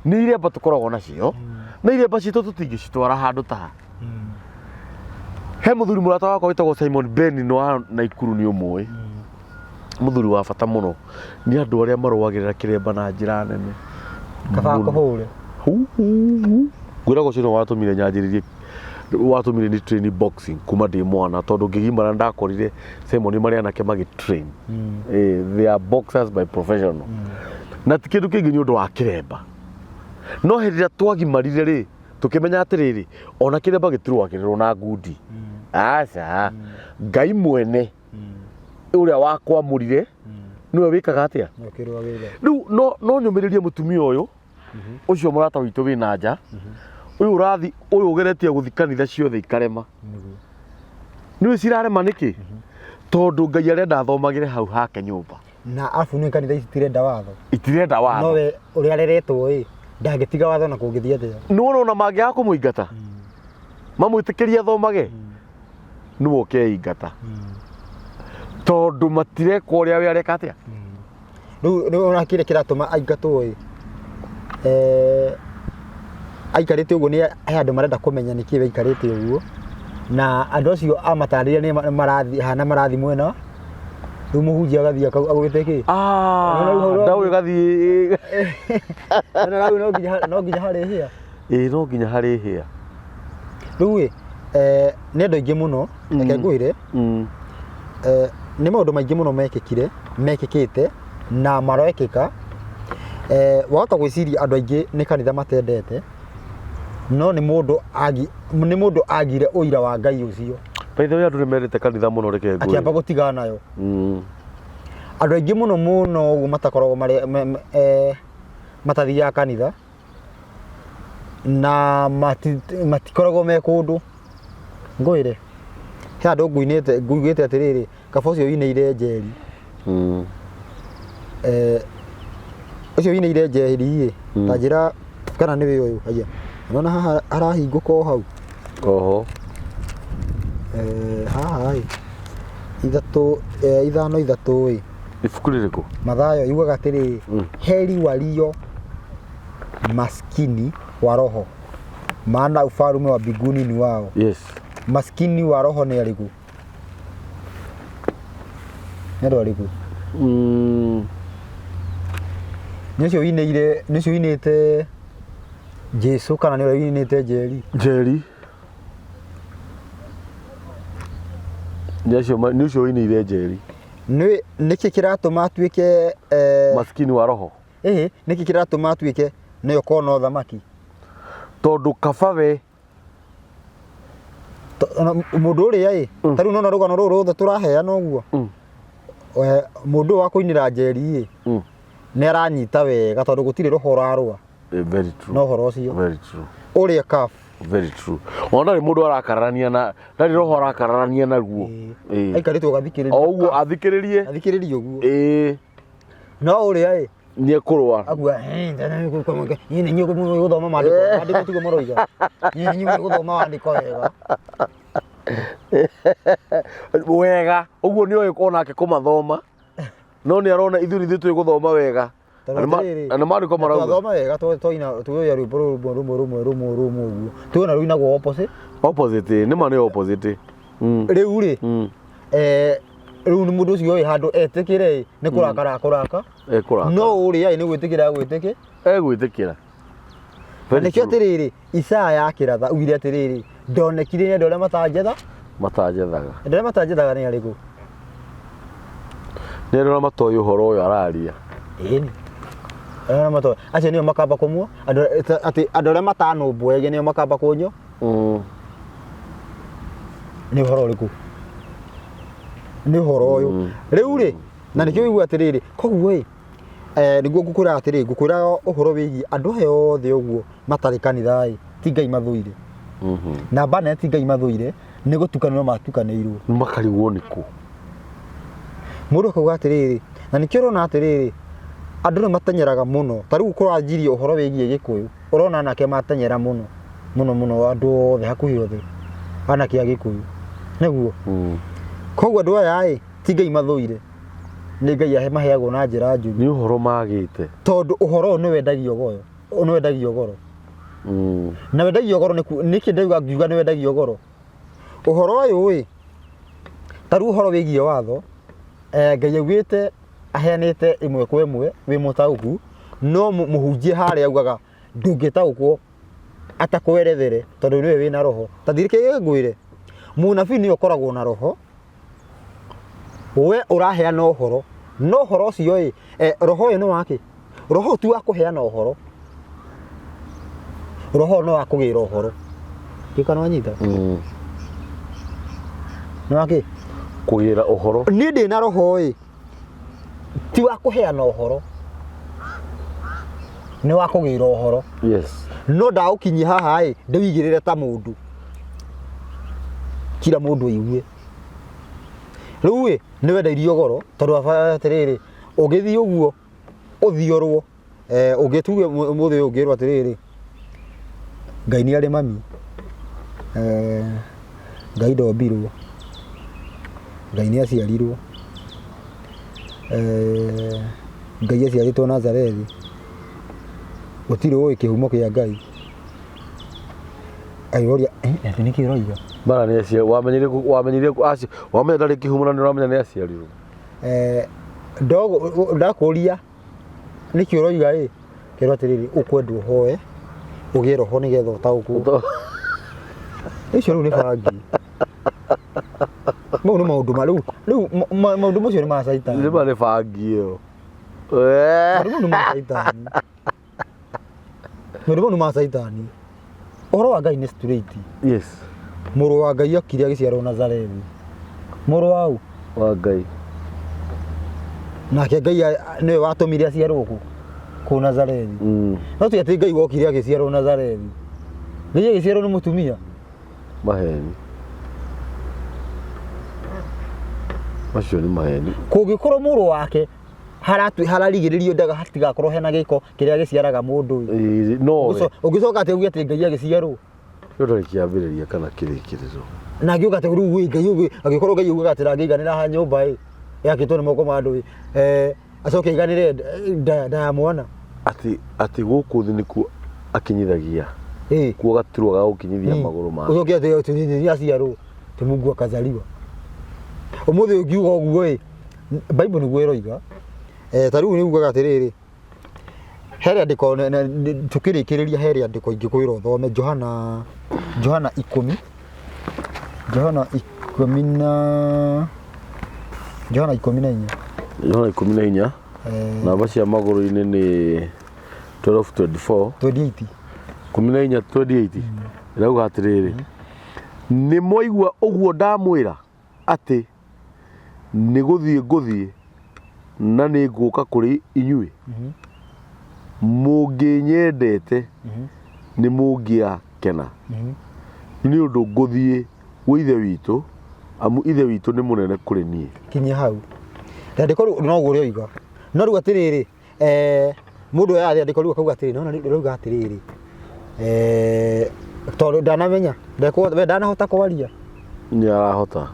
nĩ iremba tũkoragwo nacio na iremba citũ tũtingĩcitwara handũ ta he mũthuri mũrata wakwa wĩtagwo Simon Ben no wa Naikuru nĩ ũmũĩ mũthuri wa bata mũno nĩ andũ arĩa marũagĩrĩra kĩremba na njĩra nene kaba kũhũre ngwĩragwo cino watũmire nyanjĩrĩrie watũmire ni train boxing kuma ndĩ mwana tondũ ngĩgimara ndakorire Simon marĩa anake magi train they are boxers by professional na ti kĩndũ kĩngĩ nĩ ũndũ wa kĩremba no hĩndĩ ĩrĩa twagimarire rĩ tũkĩmenya atĩrĩrĩ ona kĩremba gĩtirũagĩrĩrwo na ngundi aca Ngai mwene ũrĩa wakwamũrire nĩwe wĩkaga atĩa rĩu no nyũmĩrĩrie mũtumia ũyũ ũcio mũrata witũ wĩna nja ũyũ ũrathi ũyũ ũgeretie gũthi kanitha ciothe ikarema nĩwe cirarema nĩkĩ tondũ Ngai arenda athomagĩre hau hake nyũmba na afu nĩ kanitha itirenda watho no we ũrĩa areretwo ndangĩtiga watho na kũngĩthiĩ atĩa nĩwona ona mangĩaga kũmũingata mamwĩtĩkĩria athomage nĩwe ũkeingata tondũ matireka ũrĩa we areka atĩa rĩu ona kĩrĩa kĩratũma aingatwo aikarĩte ũguo nĩ he andũ marenda kũmenya nĩkĩ we aikarĩte ũguo na andũ acio amatarĩria nĩ marathi hana marathi mwena rĩu mũhunjia agathiĩ agwĩte kĩ ndaũĩ gathiĩ no nginya harĩ hĩa no nginya harĩ hĩa rĩu nĩ andũ aingĩ mũno reke ngwĩre nĩ maũndũ maingĩ mũno mekĩkĩte na maroekĩka wahota gwĩciria andũ aingĩ nĩ kanitha matendete no nĩ mũndũ agire ũira wa Ngai ũcio by the way andũ nĩ mendete kanitha mũno reke ngwĩre akĩamba gũtigana nayo andũ aingĩ mũno ũguo matakoragwo matathiaga kanitha na matikoragwo me kũndũ ngwĩre he andũ ngugĩte atĩrĩrĩ kaba ũcio wĩneire njeri ũcio wĩneire njeri ta njĩra kana nĩwe ũyũ haya nona haha arahingũka o hau oho haha ithano ithatũ ibuku rĩrĩkũ Mathayo yugaga atĩrĩrĩ heri walio maskini wa roho maana ufalme wa mbinguni ni wao. Yes. Maskini wa roho ni arĩkũ? Nĩ arĩkũ? Nĩcio winĩte Jesu kana nĩ winĩte Njeri? Njeri. Nĩcio winĩire Njeri. Nĩkĩ kĩratũma atuĩke maskini wa roho? Nĩkĩ kĩratũma atuĩke nĩyo kona ũthamaki? Tondũ kaba we mundu uria tari nona rugano ruru rothe turaheana uguo mundu wa kuinira njeri ni aranyita wega tondu gutire roho rarua very true no horo ucio very true uria kaf very true ona ri mundu arakararania na ndari roho arakararania naguo aikaritwo gathikiriria uguo athikiririe uguo no uria nie kurwa agua ni nyu guthoma mandiko tigo moroiga ni nyu guthoma mandiko wega uguo ni oyo konake kumathoma no ni arona ithuri twi guthoma wega ana mandiko marauga thoma wega toina tuyo rwimbo rumo uguo tuona ruinagwo opposite ni mane opposite riu ri riu ni mundu ucio handu etikire ni kurakara no uria ni gwitikira egwitikira nikio atiriri Isaya akiratha ugire atiriri ndonekire ni andå arĩa matajethaga nĩ arĩkũ nĩ arĩa matoĩ ũhoro ũyũ araria ĩni arĩa matoĩ acio nĩo makamba kũmua atĩ andũ arĩa matanũmbũege nĩo makamba kũnyua nĩ ũhoro ũrĩkũ nĩ ũhoro ũyũ rĩu rĩ na nĩkĩo wĩigua atĩrĩrĩ koguo nĩguo ngũkwĩra atĩrĩrĩ ngũkwĩra ũhoro wĩgiĩ andũ aya othe ũguo matarĩ kanitha ti Ngai mathũire na bana ti Ngai mathũire nĩ gũtukanĩrwo matukanĩirwo makarigwo nĩkũ mũndũ akauga atĩrĩrĩ na nĩkĩo ũrona atĩrĩrĩ andũ nĩ mateng'eraga mũno ta rĩu kũranjirie ũhoro wĩgiĩ Gĩkũyũ ũrona anake mateng'era mũno andũ othe hakuhĩ othe anake a Gĩkũyũ nĩguo koguo andũ aya ti Ngai mathũire nĩ Ngai maheagwo na njĩra njũru nĩ ũhoro magĩte tondũ ũhoro nĩ wendagio goro na wendagio goro nĩkĩ ndauga ngiuga nĩ wendagio goro ũhoro ũyũ ta rĩu ũhoro wĩgiĩ watho Ngai augĩte aheanĩte ĩmwe kwa ĩmwe wĩ mũtaũku no mũhunjia harĩa augaga ndũngĩtaũkwo atakwerethere tondũ nĩwe wĩna roho ta thirikĩrie ngwĩre mũnabii nĩ ũkoragwo na roho we ũraheana ũhoro no ũhoro ũcio roho ũyũ nĩ wake roho tu wa kũheana ũhoro roho no wa kũgĩra ũhoro gĩkano anyita nĩ wake kũgĩra ũhoro niĩ ndĩ na roho ti wa kũheana ũhoro nĩ wa kũgĩra ũhoro yes no ndaũkinyia haha ndĩwigĩrĩre ta mũndũ kila mũndũ aigue rĩu nĩ wendeirio goro tondũ atĩrĩrĩ ũgĩthiĩ ũguo ũthiorwo ũngĩtuge mũthĩ ũngĩrwo atĩrĩrĩ Ngai nĩ arĩ mami Ngai ndombirwo Ngai nĩ aciarirwo Ngai aciarĩtwo Nazarethi gũtirĩ ũĩ kĩhumo kĩa Ngai airoria nĩ kĩroiga bara nĩ acia wamenyire acio wamenya ndarĩ kĩhumo na nĩ ũramenya nĩ aciarirwo ndakũria nĩ kĩroiga kĩro atĩrĩrĩ ũkwendwo hoe ũgĩe roho nĩgetha ũtaũkwo icio rĩu nĩ bangi mau nĩ maũndũ rĩu maũndũ macio nĩ ma caitani nĩ marĩ bangi ĩyo maũndũ mau nĩ ma caitani ũhoro wa Ngai nĩ straight yes mũrũ wa Ngai akire agĩciarwo Nazarethi mũrũ wa Ngai nake Ngai nĩwe watũmire aciarwo kũ Nazarethi no ti atĩ Ngai wokire agĩciarwo Nazarethi Ngai agĩciarwo nĩ mũtumia maheni macio nĩ maheni kũngĩkorwo mũrũ wake hararigĩrĩrio ndaga hatigakorwo hena gĩko kĩrĩa gĩciaraga mũndũ ũngĩcoka atĩ uge atĩ Ngai agĩciarwo ndarĩ kĩambĩrĩria kana kĩrĩkĩrĩro na ngĩuga atĩ rĩu Ngai agĩkorwo Ngai ugaga atĩ ndangĩiganĩra ha nyũmba yakĩtwo nĩ moko ma andũ acoke aiganĩre nda ya mwana atĩ gũkũ thĩ nĩkuo akinyithagia kuo gaturwa ga gũkinyithia magũrũ make ũcoke atĩ nĩ aciarwo tĩ Mungu akazaliwa ũmũthĩ ũngiuga ũguo Bible nĩguo ĩroiga ta rĩu nĩ ugaga atĩrĩrĩ he rĩandĩko tũkĩrĩkĩrĩria he rĩandĩko ingĩkwĩra ũthome Johana 10 Johana 14 namba cia magũrũ-inĩ nĩ 12:24 28 14:28 irauga atĩrĩrĩ nĩ mwaigua ũguo ndamwĩra atĩ nĩ gũthiĩ na nĩ ngũka kũrĩ inyuĩ mũngĩnyendete nĩ mũngĩakena nĩ ũndũ ngũthiĩ gwĩ ithe witũ amu ithe witũ nĩ mũnene kũrĩ niĩ. Kinya hau ndandĩko rĩu noguo rĩoiga no rĩu atĩrĩrĩ mũndũ oya andĩko rĩu akauga atĩrĩrĩ no rĩuga atĩrĩrĩ tondũ ndanamenya we ndanahota kwaria nĩ arahota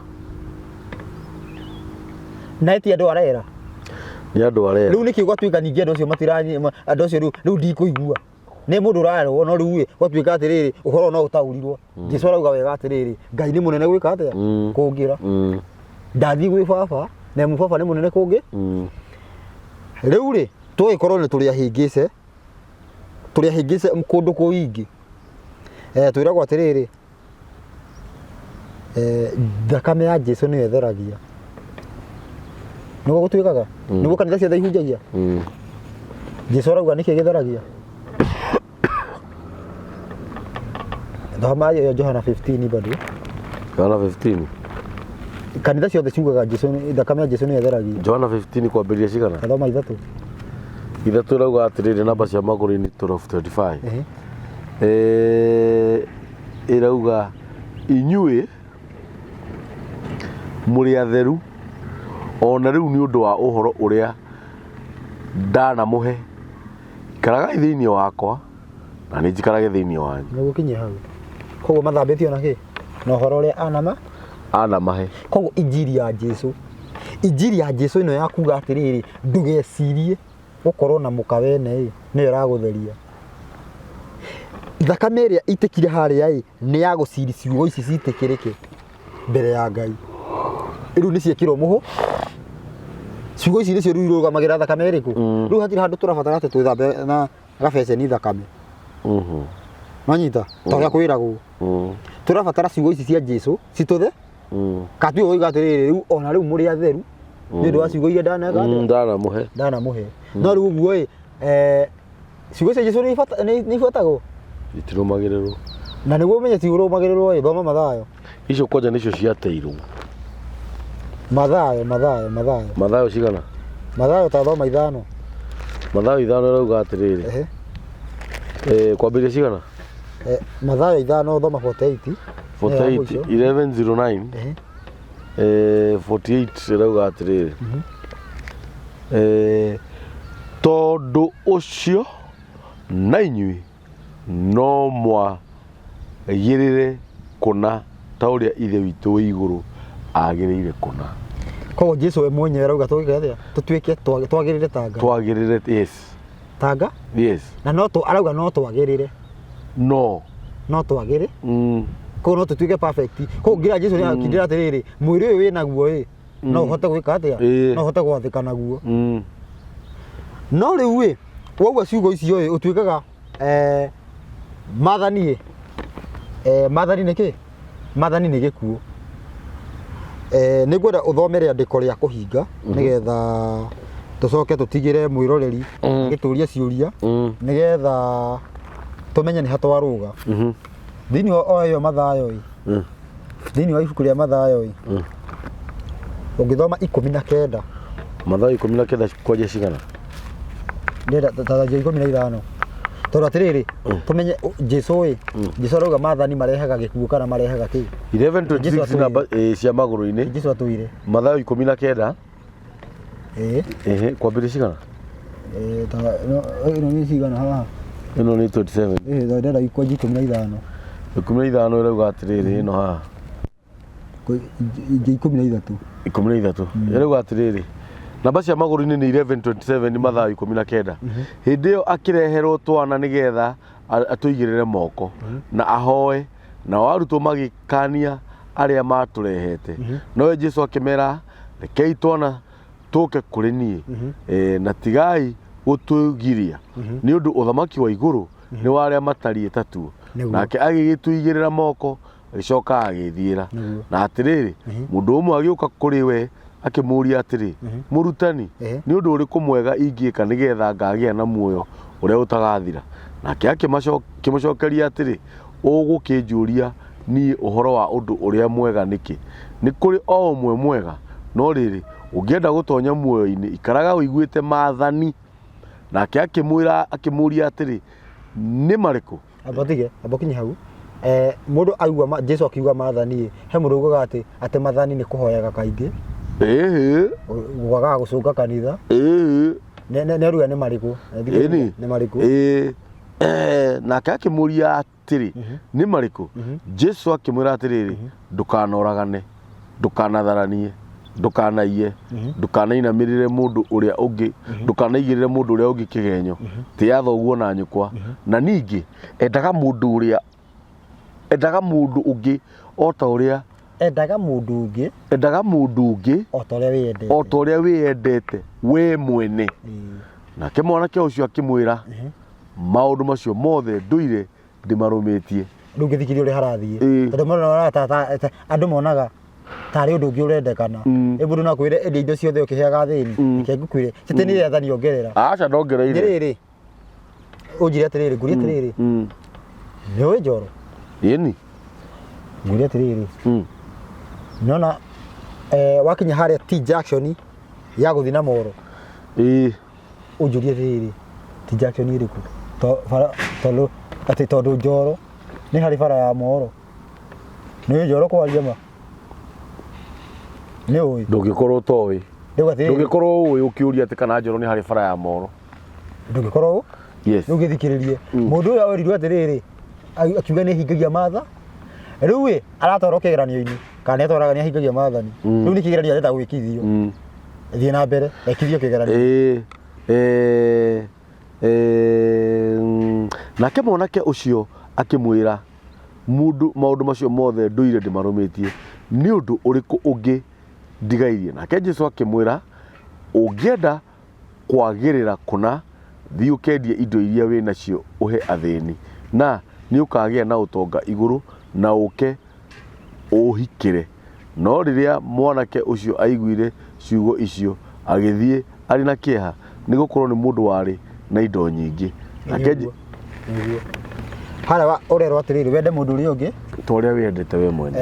na ti andũ arera nĩ andũ arera rĩu nĩkĩ gwatuĩka ningĩ andũ acio matiranye andũ acio rĩu ndikũigua nĩ mũndũ ũrarwo no rĩu gwatuĩka atĩrĩrĩ ũhoro no ũtaurirwo Jesũ arauga wega atĩrĩrĩ Ngai nĩ mũnene gwĩka atĩa kũngĩra ndathiĩ gwĩ baba na baba nĩ mũnene kũngĩ rĩu rĩ tũgĩkorwo nĩ tũrĩ ahĩngĩce kũndũ kũingĩ twĩragwo atĩrĩrĩ thakame ya Jesũ nĩyo ĩtheragia nĩguo gũtuĩkaga nĩguo kanitha ciothe ihunjagia Jesũ arauga nĩkĩ gĩtheragia thoma Johana 15 bado Johana 15 kanitha ciothe ciugaga Jesũ thakame ya Jesũ nĩyo ĩtheragia Johana 15 kwambĩrĩria cigana thoma ithatũ irauga atĩrĩrĩ namba cia magũrũ-inĩ 12:35 ĩrauga inyuĩ mũrĩ atheru ona rĩu nĩ ũndũ wa ũhoro ũrĩa ndanamũhe ikaragai thĩinĩ wakwa na nĩ njikarage thĩinĩ wanyu. Nĩguo kinye hau koguo mathambĩtio na kĩ na ũhoro ũrĩa anamahe koguo injiri ya Jesũ ĩno ya kuga atĩrĩrĩ ndũgecirie gũkorwo na mũka wene nĩyo ĩragũtheria thakame ĩrĩa itĩkire harĩa nĩ ya gũciri ciugo ici citĩkĩrĩke mbere ya Ngai rĩu nĩ ciĩkĩrwo mũhũ ciugo ici nĩcio rĩu irũgamagĩra thakame ĩrĩkũ rĩu hatirĩ handũ tũrabatara atĩ twĩthambe na gabeceni thakame manyita tondũ kwĩragwo tũrabatara ciugo ici cia Jesũ citũthe katuĩ oiga atĩrĩrĩ rĩu ona rĩu mũrĩ atheru nĩ ũndũ wa ciugo iria ndanamũhe no rĩu ũguo ciugo cia Jesũ nĩ ibuatagwo itirũmagĩrĩrwo na nĩguo ũmenye ti ũrũmagĩrĩrwo thoma Mathayo icio kwanja nĩcio ciateirwo Mathayo cigana Mathayo ta thoma 5 Mathayo 5 ĩrauga atĩrĩrĩ kwambĩrĩria cigana Mathayo 5 thoma 48 11:09 48 ĩrauga atĩrĩrĩ tondũ ũcio na inyuĩ no mwagĩrĩre kũna ta ũrĩa ithe witũ wĩ igũrũ agĩrĩire kũna. Koguo Jesũ we mwenyewe arauga tũgĩke atĩa tũtuĩke twagĩrĩre ta Ngai twagĩrĩre yes tanga yes na no arauga no twagĩrĩre no twagĩrĩre koguo no tũtuĩke perfect koguo ngira Jesũ nĩ akindĩra atĩrĩrĩ mwĩrĩ ũyũ wĩ naguo no ũhote gwĩka atĩa no ũhote gwathĩka naguo no rĩu woguo ciugo icio ũtuĩkaga maathani nĩ gĩkuũ nĩngwenda ũthomere andĩko rĩa kũhinga nĩgetha tũcoke tũtigĩre mwĩroreri gĩtũria ciũria nĩgetha tũmenye nĩ ha twarũga thĩinĩ wa ĩyo Mathayo thĩinĩ wa ibuku rĩa Mathayo ũngĩthoma 19 Mathayo 19 kwanja cigana ndĩrenda tatanjia 15 tondũ atĩrĩrĩ tũmenye Jesũ arauga maathani marehaga gĩkuũ kana marehaga kĩ 11:26 namba cia magũrũ-inĩ Jesũ atũire Mathayo 19 kwambĩrĩria cigana ĩno nĩ cigana haha ĩno nĩ 27 ndĩrenda ikwanjia 15 ĩrauga atĩrĩrĩ ĩno haha 13 ĩrauga atĩrĩrĩ namba cia magũrũ-inĩ nĩ 11:27 Mathayo 19 hĩndĩ ĩyo akĩreherwo twana nĩgetha atũigĩrĩre moko na ahoe nao arutwo magĩkania arĩa matũrehete nowe Jesũ akĩmera rekei twana tũke kũrĩ niĩ na tigai gũtũgiria nĩ ũndũ ũthamaki wa igũrũ nĩ wa arĩa matariĩ ta tuo nake agĩgĩtũigĩrĩra moko agĩcoka agĩthiĩra na atĩrĩrĩ mũndũ ũmwe agĩũka kũrĩ we akĩmũria atĩrĩ mũrutani nĩ ũndũ ũrĩkũ mwega ingĩka nĩgetha ngagĩa na muoyo ũrĩa ũtagathira nake akĩmũcokeria atĩrĩ ũgũkĩnjũria ni uhoro wa undu uria mwega niki ni kuri o umwe mwega no riri ungienda gutonya muoyo-ini ikaraga uiguite maathani nake akimuria atiri ni mariku abokinye hau mundu aigua Jesu akiuga maathani he mundu ugaga ati maathani ni kuhoyaga kaingi ugaga gucunga kanitha ne ruga ni mariku ni mariku nake akimuria atiri ni mariku Jesu akimwira atiriri ndukanoragane ndukanatharanie ndukanaiye ndukanainamirire mundu uria ungi ndukanaigirire mundu uria ungi kigenyo ti ya thoguo na nyukwa na ningi endaga mundu ungi ota uria endaga mundu ungi ota uria wiyendete we mwene nake mwanake ucio akimwira maundu macio mothe nduire ndimarumitie ndungithikiria uri harathie tondu mona andu monaga tari undu ungi urendekana mundu na kwire endia indo ciothe ukiheaga thini ke ngukwire citini yathani ongerera acha ndongereire riri unjire atiriri nguri atiriri niwe njoro yeni nguri atiriri nona wakinya haria T junction ya guthina moro unjurie atiriri T junction iriku to ati tondu njoro ni hari bara ya moro ni njoro kwaria ma ni oi ndugikorwo towi ndugikorwo ui ukiuria ati kana njoro ni hari bara ya moro ndugikorwo yes ndugithikiririe mundu uyu awirirwe atiriri akiuga ni hingagia matha riu aratora kigeranio-ini kana atoraga ni hingagia maathani riu ni kigeranio arenda gwikithio thie na mbere ekithio kigeranio nake mwanake ucio akimwira maundu macio mothe nduire ndimarumitie ni undu uriku ungi ndigairie nake Jesu akimwira ungienda kwagirira kuna thii ukendie indo iria wina cio uhe athini na ni ukagia na utonga iguru na uke uhikire no riria mwanake ucio aiguire ciugo icio agithie ari na kieha ni gukorwo ni mundu wari na indo nyingi nake hara urerwa atiriri wende mundu uria ungi toria wendete we mwene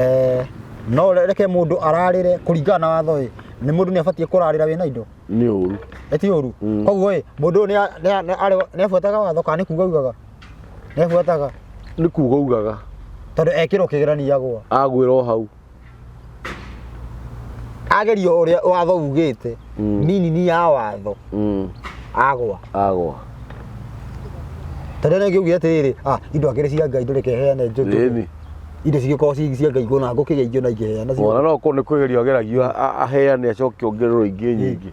no reke mundu ararire kuringana na watho ni mundu ni abatie kurarira wina indo ni uru eti uru koguo mundu ni afuataga watho kana ni kuga ugaga ni afuataga ni kuga ugaga tondu ekirwo kigeranio agwa agwirwo hau agerio uria watho ugite nini ya watho agwa tondu ni ngiugia atiriri indo agire cia Ngai ndureke heane njutu indo cigiko cia Ngai gona ngukigeithio na igeheana cio ona no ko ni kwigerio ageragio aheane acoke ongererwo ingi nyingi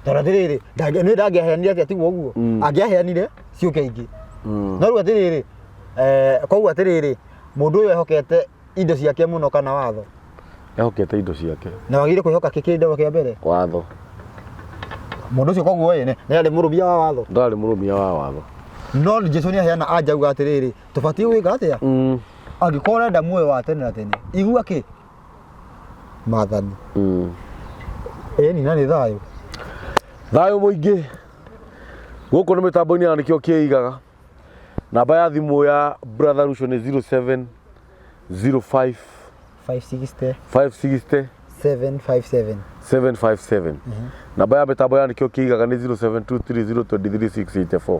tondu atiriri ni ndangĩaheanire atia tiguo ũguo angĩaheanire ciũke ingĩ no rĩu atiriri koguo atiriri mundu uyu ehokete indo ciake muno kana watho ehokete indo ciake na wagire kwihoka kikindo kia mbere watho mundu ucio koguo ni ari murumia wa watho ndari murumia wa watho no Jesu ni aheana anja uga atiriri tubatie gwika atia angikorwo urenda muoyo wa tene na tene igua ki maathani ni nani thayo muingi guku ni mitambo-ini ya nikio kiigaga namba ya thimu ya brother Rucio ni 0705 560 757 namba ya mitambo ya nikio kiigaga ni 0723023684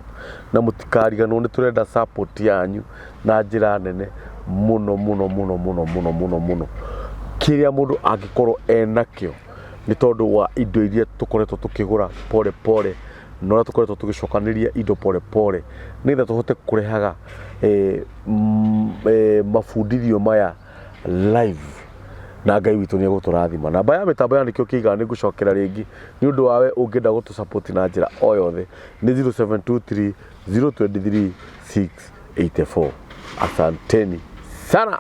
na mutikariganwo ni turenda support yanyu na njira nene muno kiria mundu angikorwo enakio ni tondu wa indo iria tukoretwo tukigura pole no tukoretwo tugicokaniria indo pole nitha tuhote kurehaga mafundithio maya live na Ngai witu ni eguturathima namba ya mitambo ya nikio kiigaga ni gucokera ringi ni undu wawe ungienda gutu support na njira o yothe ni 0723 023 684 asanteni sana.